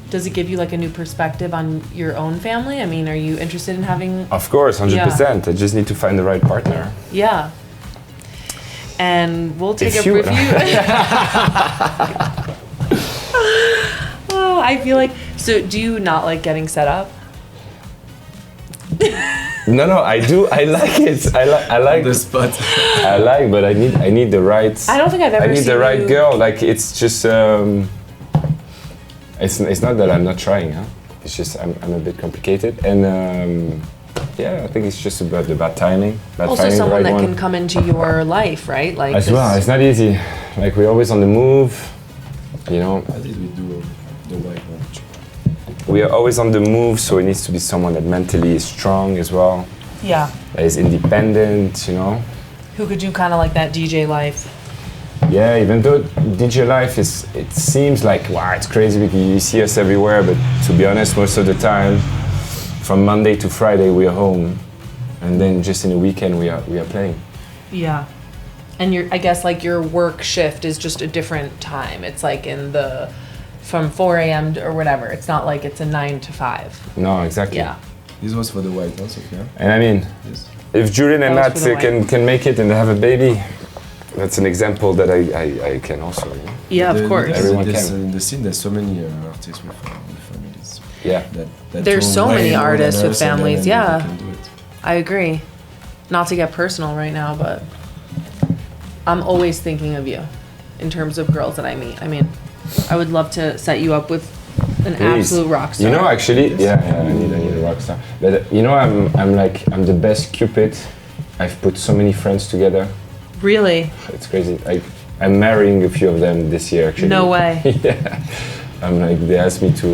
does it give you like a new perspective on your own family? Are you interested in having? Of course, 100%. I just need to find the right partner. Yeah. And we'll take If a you- review. Oh, I feel like. So, do you not like getting set up? No, I do. I like it. I like the spot. I like, but I need the right. I don't think I've ever I need seen the right you- girl. Like it's just. It's not that I'm not trying. Huh? It's just I'm a bit complicated, and yeah, I think it's just about the bad timing. About Also, finding the someone right that one. can come into your life, right? Like As this- well, it's not easy. Like we're always on the move. You know, I did we do the white one. we are always on the move, so it needs to be someone that mentally is strong as well. Yeah. That is independent. You know. Who could do kind of like that DJ life? Yeah, even though DJ life is, it seems like, wow, it's crazy because you see us everywhere, but to be honest, most of the time, from Monday to Friday, we are home. And then just in the weekend, we are playing. Yeah. And I guess like your work shift is just a different time. It's like from 4 a.m. or whatever. It's not like it's a 9 to 5. No, exactly. Yeah. This was for the white one, Sophia. And I mean, Yes. if Julian and That Nat was for the can make it and they have a baby, that's an example that I can also, you know? Yeah, of course. Everyone There's, can. in the scene, there's so many artists with families. Yeah. That There's do so way many more than artists with us, and then families, they yeah. can do it. I agree. Not to get personal right now, but I'm always thinking of you in terms of girls that I meet. I mean, I would love to set you up with an Please. absolute rock star. You know, actually, yeah, I need a rock star. But you know, I'm the best Cupid. I've put so many friends together. Really? It's crazy. I'm marrying a few of them this year, actually. No way. Yeah. They asked me to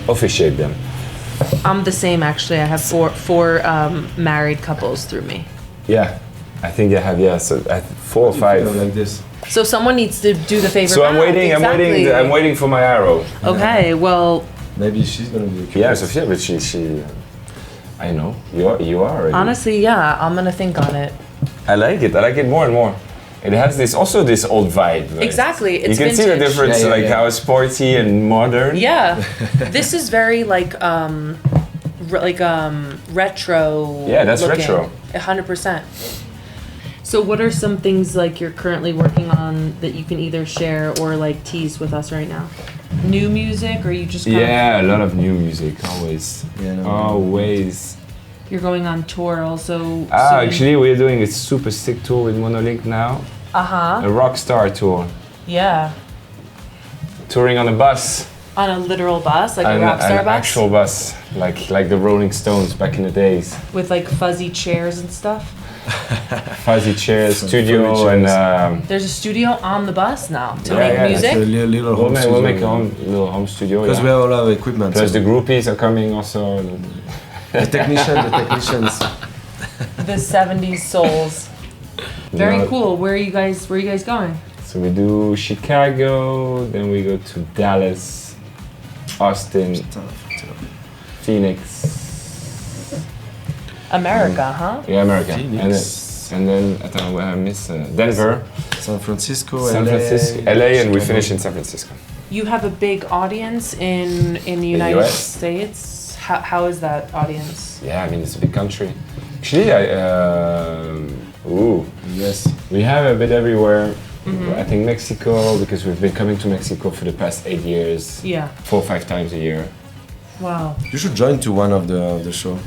officiate them. I'm the same actually. I have four married couples through me. Yeah. I think I have, yeah, so 4 or 5. Like this. So someone needs to do the favor. So I'm back. waiting, Exactly. I'm waiting for my arrow. Okay, well, Maybe she's gonna be the cutest. Yeah, Sophia, but she I know. You are already. honestly, yeah, I'm gonna think on it. I like it more and more. It has this old vibe. Right? Exactly, it's you can see the vintage. difference, Yeah, yeah, like yeah. how sporty and modern. Yeah, this is very like retro. Yeah, that's looking. retro. 100%. So, what are some things like you're currently working on that you can either share or like tease with us right now? New music, or you just kind Yeah, a lot of new music, always. Yeah, no, Always. you're going on tour also? Actually, we're doing a super sick tour with Monolink now. Uh-huh. A rock star tour. Yeah. Touring on a bus. On a literal bus, like a rock An star bus? actual bus, like the Rolling Stones back in the days. With like fuzzy chairs and stuff? Fuzzy chairs, Some studio, furniture and There's a studio on the bus now to Yeah, make yeah, It's music? a little we'll home make studio. a little home studio. Because yeah. we have a lot of equipment. Plus so the groupies are coming also. the technicians. The 70s souls. Very No. cool. Where are you guys going? So we do Chicago, then we go to Dallas, Austin, Phoenix. America, huh? Yeah, America. Phoenix. And then I don't know where I miss Denver, San Francisco, San LA, Francisco, LA, and we Chicago. finish in San Francisco. You have a big audience in the United US? States. How is that audience? Yeah, I mean it's a big country. Actually, Yes. we have a bit everywhere. I think Mexico, because we've been coming to Mexico for the past 8 years, Yeah. 4 or 5 times a year. Wow. You should join to one of the show.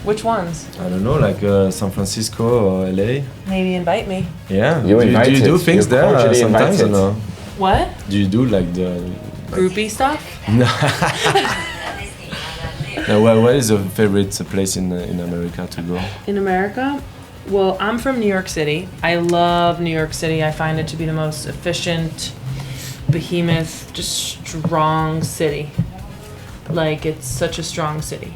Which ones? I don't know, like San Francisco or LA. Maybe invite me. Yeah. You do invited. you do things You're there cordially sometimes or invited. no? What? Do you do like the Groupie stuff? what is your favorite place in America to go? In America? Well, I'm from New York City. I love New York City. I find it to be the most efficient, behemoth, just strong city. Like, it's such a strong city.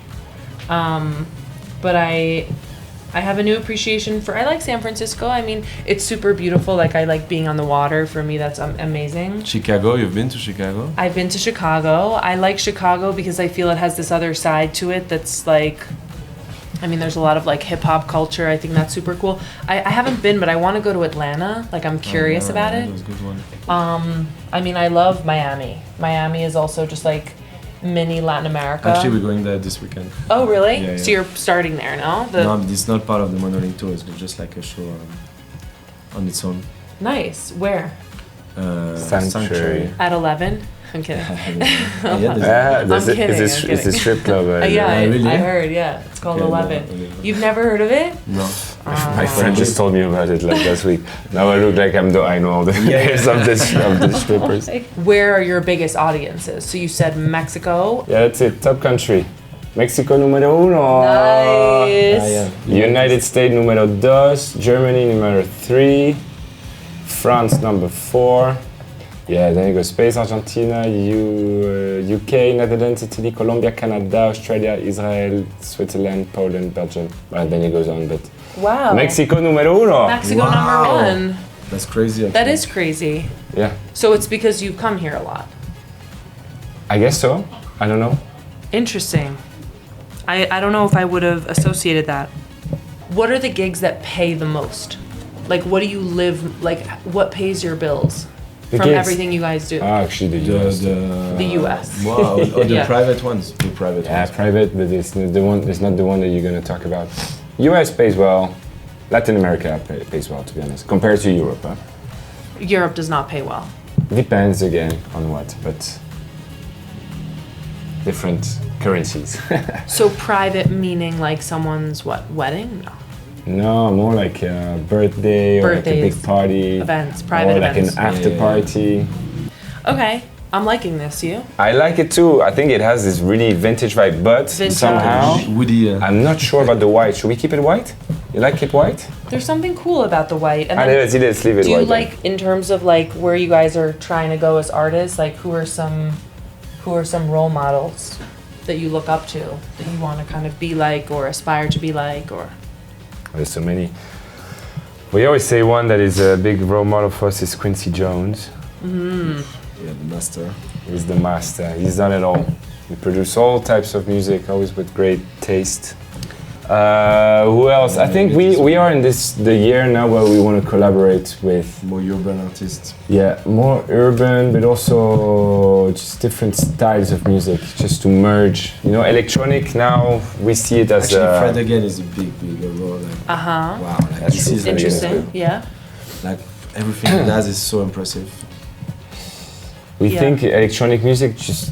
But I have a new appreciation for, I like San Francisco. I mean, it's super beautiful. Like, I like being on the water. For me, that's amazing. Chicago, you've been to Chicago? I've been to Chicago. I like Chicago because I feel it has this other side to it that's like, I mean, there's a lot of like hip hop culture. I think that's super cool. I haven't been, but I want to go to Atlanta. Like, I'm curious about it. That was a good one. I mean, I love Miami. Miami is also just like mini Latin America. Actually, we're going there this weekend. Oh, really? Yeah, So yeah. you're starting there, no? No, it's not part of the Monolink tour. It's just like a show on its own. Nice. Where? Sanctuary. At 11? I'm kidding. Yeah, kidding, Is this strip club? Yeah, really? I heard. Yeah, it's called Okay, 11. no. You've never heard of it? No. My friend just told me about it like last week. Now I look like I know all the names of the strippers. Where are your biggest audiences? So you said Mexico. Yeah, that's it. Top country. Mexico número uno. Nice. United States número dos. Germany número 3. France number 4. Yeah, then you go Spain, Argentina, UK, Netherlands, Italy, Colombia, Canada, Australia, Israel, Switzerland, Poland, Belgium. And then it goes on, but Wow. Mexico número uno. Mexico Wow. number 1. That's crazy. Actually. That is crazy. Yeah, So it's because you come here a lot. I guess so. I don't know. Interesting. I don't know if I would have associated that. What are the gigs that pay the most? Like, what do you live, like, what pays your bills The from gigs? everything you guys do? Actually, the US. The US. Wow, or the Yeah. private ones. The private Yeah, ones. private, but it's not the one. It's not the one that you're gonna talk about. US pays well. Latin America pays well, to be honest, compared to Europe. Huh? Europe does not pay well. Depends again on what, but different currencies. So private meaning like someone's what, wedding? No. No, more like a birthday or like a Birthdays, big party. events, private or like events. an after Yeah. party. Okay, I'm liking this. You? I like it too. I think it has this really vintage vibe, but Vintage. somehow Woody. I'm not sure about the white. Should we keep it white? You like it white? There's something cool about the white. And then, Let's leave it do you white. then. like, in terms of like where you guys are trying to go as artists, like who are some role models that you look up to, that you want to kind of be like or aspire to be like, or? There's so many. We always say one that is a big role model for us is Quincy Jones. Yeah, the master. He's the master. He's done it all. We produce all types of music, always with great taste. Who else? I think we are in the year now where we want to collaborate with More urban artists. more urban, but also just different styles of music, just to merge. You know, electronic now we see it as Actually, Fred again is a big role. Like, Uh-huh. wow, like That's this true. is Interesting. Yeah. Like everything he does is so impressive. We Yeah. think electronic music just,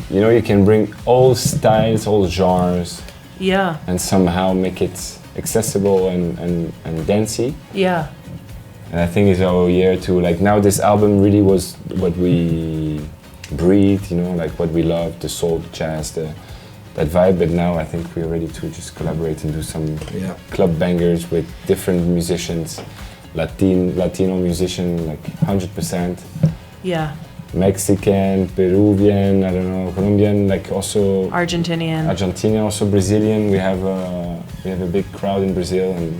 you know, you can bring all styles, all genres, Yeah. and somehow make it accessible and dancey. Yeah. And I think it's our year to, like, now this album really was what we breathe, you know, like what we love, the soul, the jazz, that vibe. But now I think we're ready to just collaborate and do some Yeah. club bangers with different musicians, Latino musician, like 100%. Yeah. Mexican, Peruvian, I don't know, Colombian, like also Argentinian. Argentina, also Brazilian. We have a big crowd in Brazil, and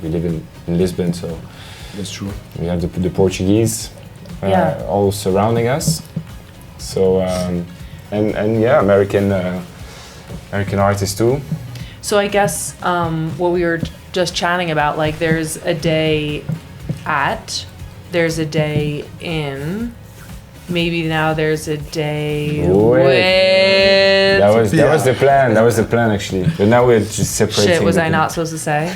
we live in Lisbon, so That's true. we have the Portuguese Yeah. all surrounding us. So and yeah, American artists too. So I guess what we were just chatting about, like there's a day at, there's a day in, maybe now there's a day with. That was the plan. That was the plan actually. But now we're just separating. Shit, was the I thing. not supposed to say?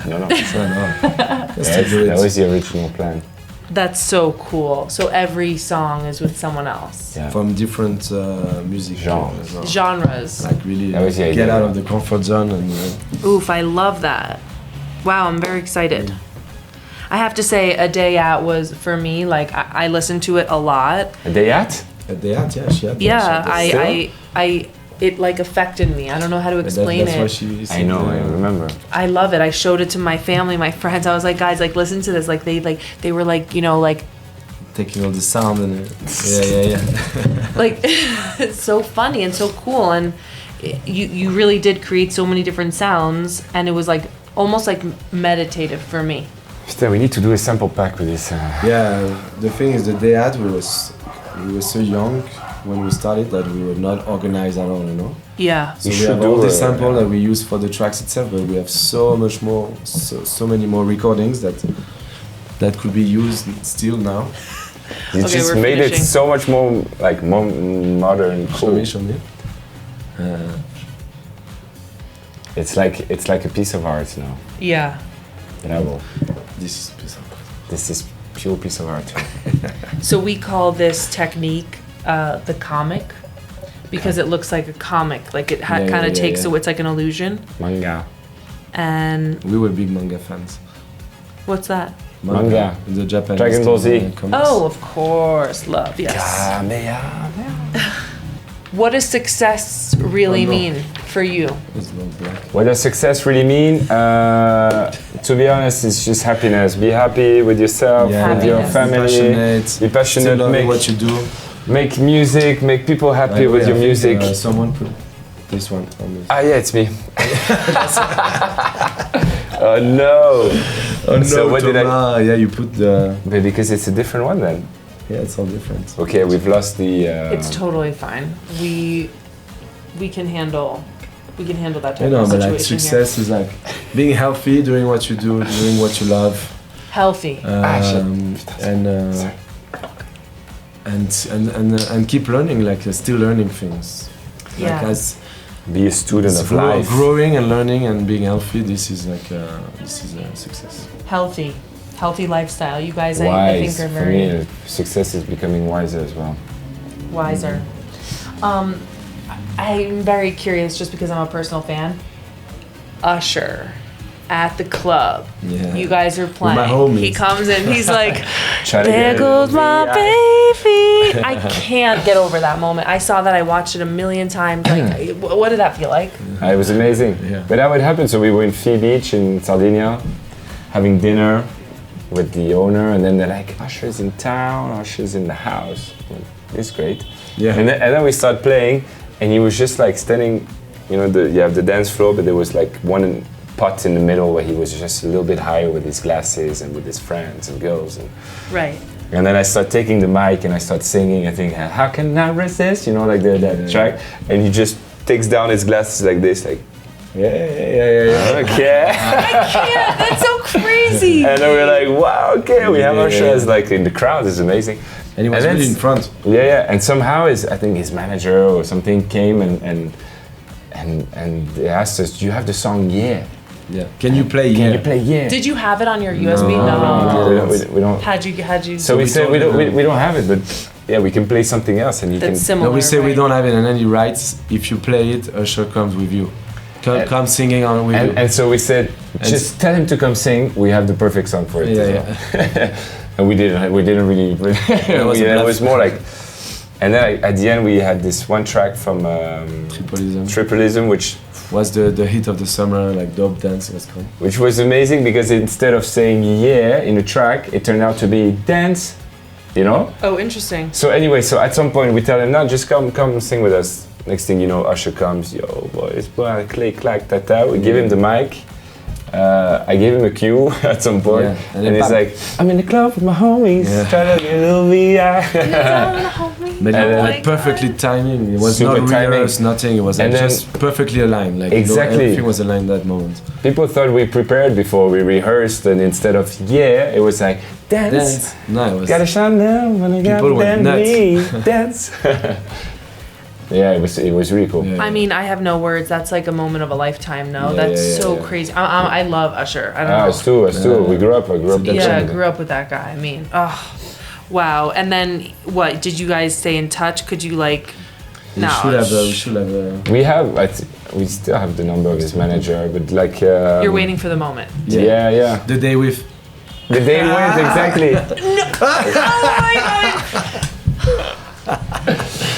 No. That That was the original plan. That's so cool. So every song is with someone else. Yeah. From different music Genres. as well. Genres. Like really That was the get idea. out of the comfort zone and Oof, I love that. Wow, I'm very excited. I have to say, A Day Out was, for me, like, I listened to it a lot. A day at? they had, yeah, she had. them, Yeah, so that's- it like affected me. I don't know how to that- explain that's why it. she I know, I remember. I love it. I showed it to my family, my friends. I was like, guys, like, listen to this. Like, they were like, you know, like, taking all the sound and yeah. like it's so funny and so cool, and you really did create so many different sounds, and it was like almost like meditative for me. Still, we need to do a sample pack with this. Yeah, the thing is, the day at we were so young when we started that we were not organized at all, you know. Yeah. So You we should have all do the a- sample that we use for the tracks itself, but we have so much more, so many more recordings that could be used still now. You Okay, just we're made finishing. it so much more like more modern, cool. Show me. It's like a piece of art now. Yeah. Bravo. This is piece of This is pure piece of art. So we call this technique the comic because it looks like a comic, like it kind of takes so it's like an illusion. Manga. And we were big manga fans. What's that? Manga. The Japanese Dragon Ball Z. Oh, of course, love, yes. What does success really mean for you? What does success really mean? To be honest, it's just happiness. Be happy with yourself, with your family. Be passionate. Make what you do. Make music. Make people happy with your music. Someone put this one on this. Ah, yeah, it's me. Oh no! Oh no! So what did I? Yeah, you put the. But because it's a different one then. Yeah, it's all different. Okay, we've lost the. It's totally fine. We can handle that type of situation. But like success is like being healthy, doing what you do, doing what you love. Healthy. And keep learning, like still learning things. Yeah. Like as be a student of life. Growing and learning and being healthy. This is like this is a success. Healthy lifestyle. You guys, Wise. I think, are very... For me, success is becoming wiser as well. Wiser. I'm very curious, just because I'm a personal fan. Usher at the club. Yeah. You guys are playing. With my homies. He comes in, he's like, there goes my baby. I can't get over that moment. I saw that, I watched it a million times. Like, what did that feel like? It was amazing. Yeah. But that would happen. So we were in Fee Beach in Sardinia, having dinner with the owner, and then they're like, Usher's in town, Usher's in the house. It's great. Yeah. And then we start playing, and he was just like standing, you have the dance floor, but there was like one pot in the middle where he was just a little bit higher with his glasses and with his friends and girls. Right. And then I start taking the mic and I start singing. I think, how can I resist? That track. And he just takes down his glasses like this, like, yeah. Okay. I can't. That's so crazy. And then we're like, wow, okay. We have our shows like in the crowd. It's amazing. And he was really in front. Yeah. And somehow I think his manager or something came and they asked us, do you have the song Yeah? Yeah. Can you play Yeah? Did you have it on your USB? No. We don't. How'd you? So we said we don't have it, but yeah, we can play something else, and you can. Similar, no, we say right? we don't have it, and then he writes, if you play it, Usher comes with you. Come singing on with you. And so we said, just tell him to come sing. We have the perfect song for it. Yeah. And we didn't really. It was more like. And then at the end we had this one track from Tripleism, which was the hit of the summer, like Dope Dance was called. Which was amazing because instead of saying yeah in the track, it turned out to be dance, Oh, interesting. So anyway, at some point we tell him, no, just come sing with us. Next thing you know, Usher comes, yo boys, click, clack, ta-ta. We give him the mic. I gave him a cue at some point, and he's like, I'm in the club with my homies, trying to get a little VI. But perfectly timing. It was not rehearsed, nothing. It was just perfectly aligned. Like exactly, everything was aligned that moment. People thought we prepared before we rehearsed, and instead of it was like dance. No, it was. Gotta shine now when I got dance. Yeah, it was really cool. I mean, I have no words. That's like a moment of a lifetime. No, that's so crazy. I love Usher. I don't know. Us too. I grew up. I grew up with that guy. I mean, wow. And then what? Did you guys stay in touch? Could you like? We should have. We still have the number of his manager, but like. You're waiting for the moment. Yeah. The day with. The day with exactly. Oh my God.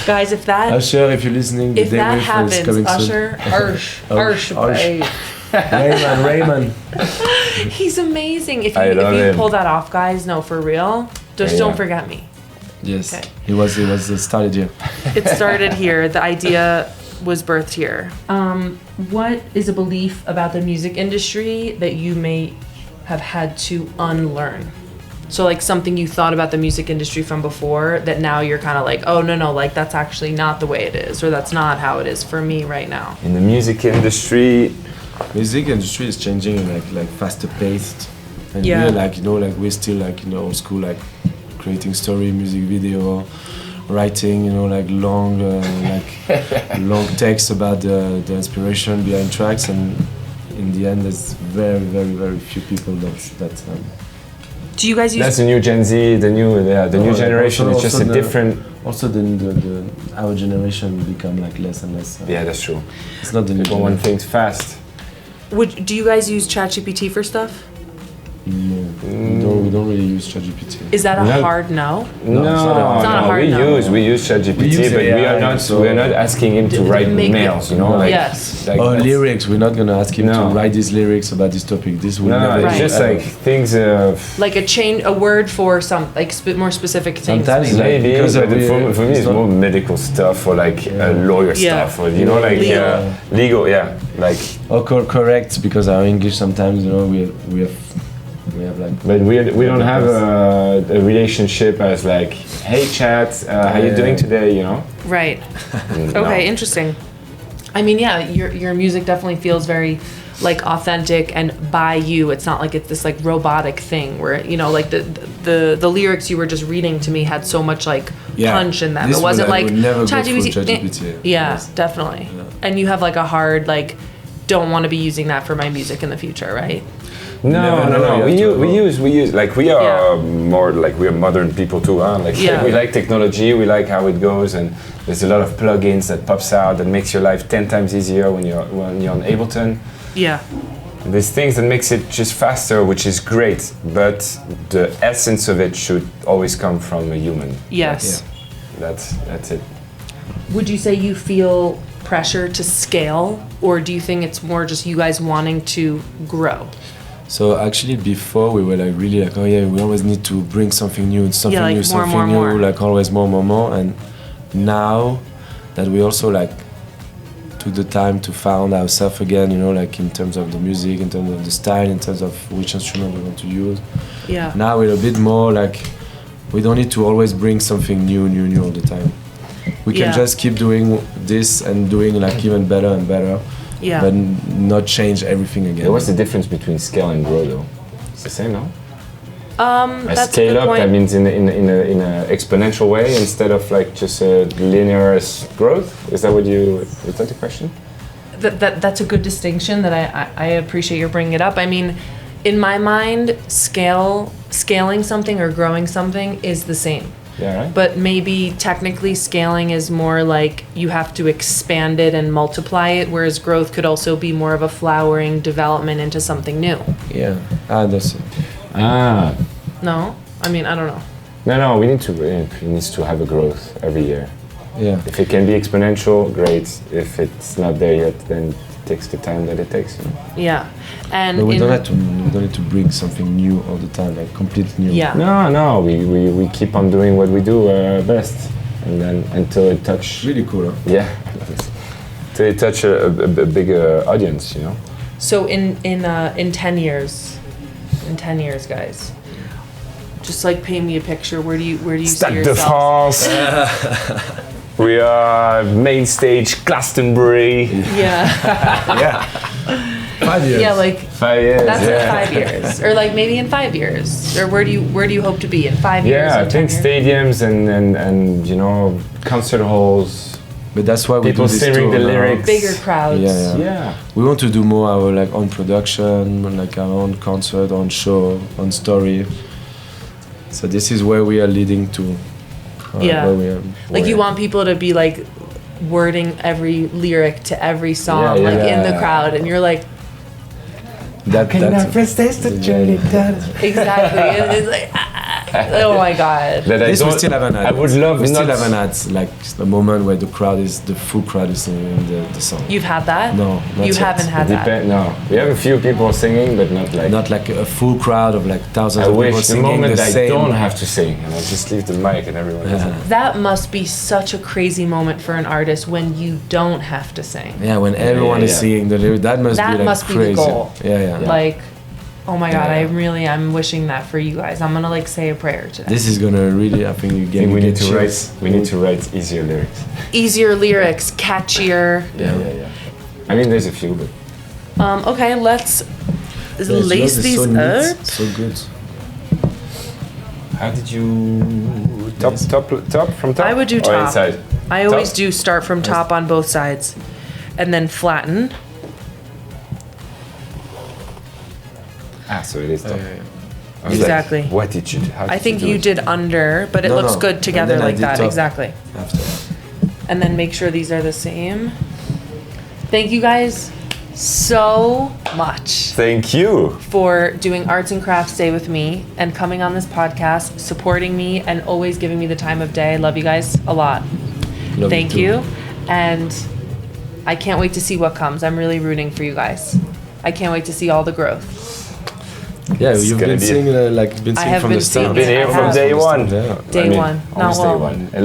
Guys, if that Usher, if you're listening, if that happens, Usher, Raymond. He's amazing. If you pull that off, guys, no, for real, just don't forget me. Yes, okay. He was started here. It started here. The idea was birthed here. What is a belief about the music industry that you may have had to unlearn? So like something you thought about the music industry from before that now you're kind of like, oh no, like that's actually not the way it is, or that's not how it is for me right now. In the music industry is changing like faster paced, and we're we're still old school, like creating story, music video, writing, like long long text about the inspiration behind tracks, and in the end there's very, very, very few people that Do you guys use? That's the new Gen Z, the new generation. It's just a different. Also, our generation become like less and less. Yeah, that's true. It's not the new People want things fast. Do you guys use ChatGPT for stuff? No, we don't really use ChatGPT. Is that a No. hard no? No, it's not a hard no. we use ChatGPT, We use but AI, we are not asking him to write make mails, it- you know, No. like, Yes. like Or that's- lyrics, we're not gonna ask him No. to write these lyrics about this topic. This will No, never. it's Right. just ever. like things. Like a word for some more specific things. Sometimes maybe. like, Maybe, because but of for me it's it's not- more medical stuff or like lawyer Yeah. stuff or you know like Legal. legal, yeah, like. or correct because our English sometimes we have like. But we don't have a relationship as like, hey chat, how you doing today? You know. Right. No. Okay, interesting. I mean, yeah, your music definitely feels very like authentic and by you. It's not like it's this like robotic thing where you know like the lyrics you were just reading to me had so much like punch in them. This It wasn't one I like would never go ChatGPT. through ChatGPT. Yeah, Yes. definitely. Yeah. And you have like a hard like don't want to be using that for my music in the future, right? No, Never no, know, no. you We have to use like we are Yeah. more like we are modern people too, huh? Like Yeah. we like technology, we like how it goes, and there's a lot of plugins that pops out that makes your life 10 times easier when you're on Ableton. Yeah. There's things that makes it just faster, which is great, but the essence of it should always come from a human. Yes. That's it. Would you say you feel pressure to scale, or do you think it's more just you guys wanting to grow? So actually, before we were like really like, oh yeah, we always need to bring something new, something like new, more, something more, new, more. like always more. And now that we also like took the time to found ourselves again, you know, like in terms of the music, in terms of the style, in terms of which instrument we want to use. Yeah. Now we're a bit more like we don't need to always bring something new all the time. We can Yeah. just keep doing this and doing like even better and better. Yeah. But not change everything again. What's the difference between scale and grow though? It's the same, no? I That's scale a good up, point. that means in a exponential way instead of like just a linear growth. Is that what is that the question? That's a good distinction that I appreciate you bringing it up. I mean, in my mind, scaling something or growing something is the same. Yeah, right. But maybe technically scaling is more like you have to expand it and multiply it, whereas growth could also be more of a flowering development into something new. Yeah, that's it. No? I mean, I don't know. No, it needs to have a growth every year. Yeah. If it can be exponential, great. If it's not there yet, then it takes the time that it takes. You know? Yeah. And But we don't need to bring something new all the time, like completely new. Yeah. No, we keep on doing what we do best, and then until it touch. Really cool, huh? Yeah, till it touch a bigger audience, you know. So in 10 years, guys, just like paint me a picture. Where do you see Stade de yourself? France. We are main stage Glastonbury. Yeah. Yeah. 5 years. Yeah, like 5 years. that's yeah. like 5 years, or like maybe in 5 years, or where do you hope to be in 5 years? Yeah, or I think 10 years? stadiums and you know concert halls. But that's why we People do this singing too, the no? lyrics. Bigger crowds. Yeah. Yeah. We want to do more our like own production, like our own concert, own show, own story. So this is where we are leading to. Yeah. Where we are, Like you want people to be like wording every lyric to every song, Yeah, like in the yeah. crowd, and you're like, the journey done? exactly. It's like, oh my god. That This we still haven't had. I would love We still not- haven't had like a moment where the full crowd is singing the song. You've had that? No, not You yet. haven't had that. No, we have a few people singing, but not like. Not like a full crowd of like thousands I of people wish the singing moment the I same. don't have to sing and I just leave the mic and everyone does it. That must be such a crazy moment for an artist when you don't have to sing. Yeah, when everyone yeah, is yeah. singing the lyrics, that must That be like must be the crazy. goal. Yeah. Like, oh my god, Yeah. I'm wishing that for you guys. I'm gonna like say a prayer today. This is gonna really, I think you I get. think we you need get to write. chills. We need to write easier lyrics. Easier lyrics, catchier. Yeah. I mean, there's a few, but Okay, let's Yeah, lace it's these so neat, up. so good. how did you top from top? I would do Or top. inside? I always Top? do start from top on both sides, and then flatten. So it is top. Exactly. Like, what did you do? How I did think do you it? did under, but it No, looks no. good And together then I like did that. top Exactly. after. And then make sure these are the same. Thank you guys so much Thank you. for doing Arts and Crafts Day with me and coming on this podcast, supporting me, and always giving me the time of day. I love you guys a lot. Love Thank too. you. And I can't wait to see what comes. I'm really rooting for you guys. I can't wait to see all the growth. Yeah, It's you've gonna been be- seeing I have from been the start. seeing Been it. here I from have. day one. Yeah. Day one. Almost Not day long. one. A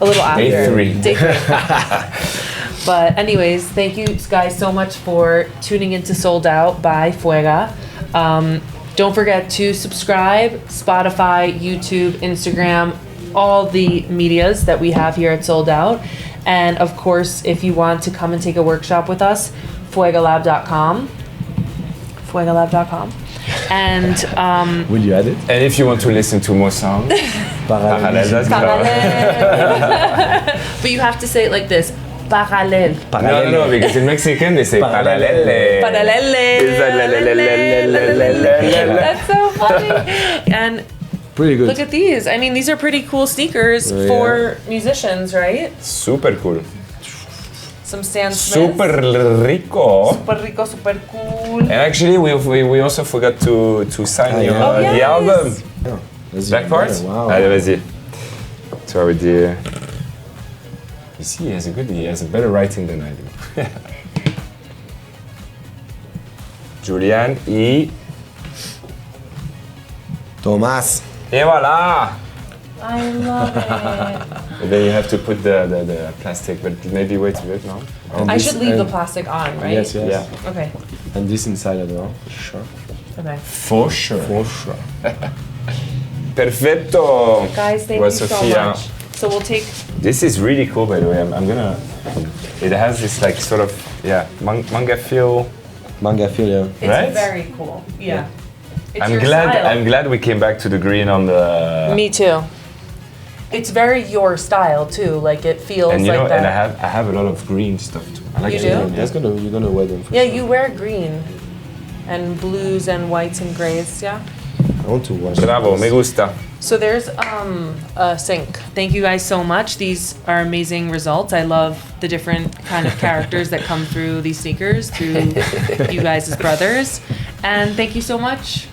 little After. day three. Day three. But anyways, thank you guys so much for tuning into Sold Out by Fuega. Don't forget to subscribe, Spotify, YouTube, Instagram, all the medias that we have here at Sold Out. And of course, if you want to come and take a workshop with us, fuegalab.com. Fuegalab.com. And Will you add it? And if you want to listen to more songs, Parallelle. Parallelle. But you have to say it like this. Parallelle. No, because in Mexican they say parallelle. Parallelle. It's like la. That's so funny. And Pretty good. look at these. I mean, these are pretty cool sneakers Yeah. for musicians, right? Super cool. Some Stan Smiths. Super rico. Super rico, super cool. And actually, we also forgot to sign yeah. Oh, the yes. album. Yeah. That's Back even part. better. Wow. Allez, vas-y. Tu vas dire. Ici, he has a better writing than I do. Julian y Tomás. et voilà. I love it. And then you have to put the plastic, but maybe wait a bit now. And I this- should leave the and- plastic on, right? Yes, yes. Yeah. Okay. And this inside as well. Sure. Okay. For sure. For sure. Perfetto. Guys, thank Well, you so Sophia, much. So we'll take. This is really cool, by the way. I'm gonna. It has this like sort of manga feel. Manga feel, yeah. It's Right? very cool. Yeah. It's I'm your glad. style. I'm glad we came back to the green on the. Me too. It's very your style too. Like it feels And you like know, that. and I have a lot of green stuff too. I like You green, do? That's you're gonna wear them for Yeah, sure. you wear green, and blues and whites and grays. Yeah. I want to watch Bravo, this. me gusta. So there's a sync. Thank you guys so much. These are amazing results. I love the different kind of characters that come through these sneakers, through you guys as brothers. And thank you so much.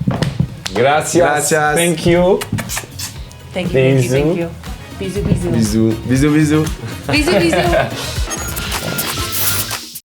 Gracias. Gracias. Thank you. Thank you, thank you, thank Bisous. you. Bisous, bisous. Bisous. Bisous, bisous. Bisous, bisous.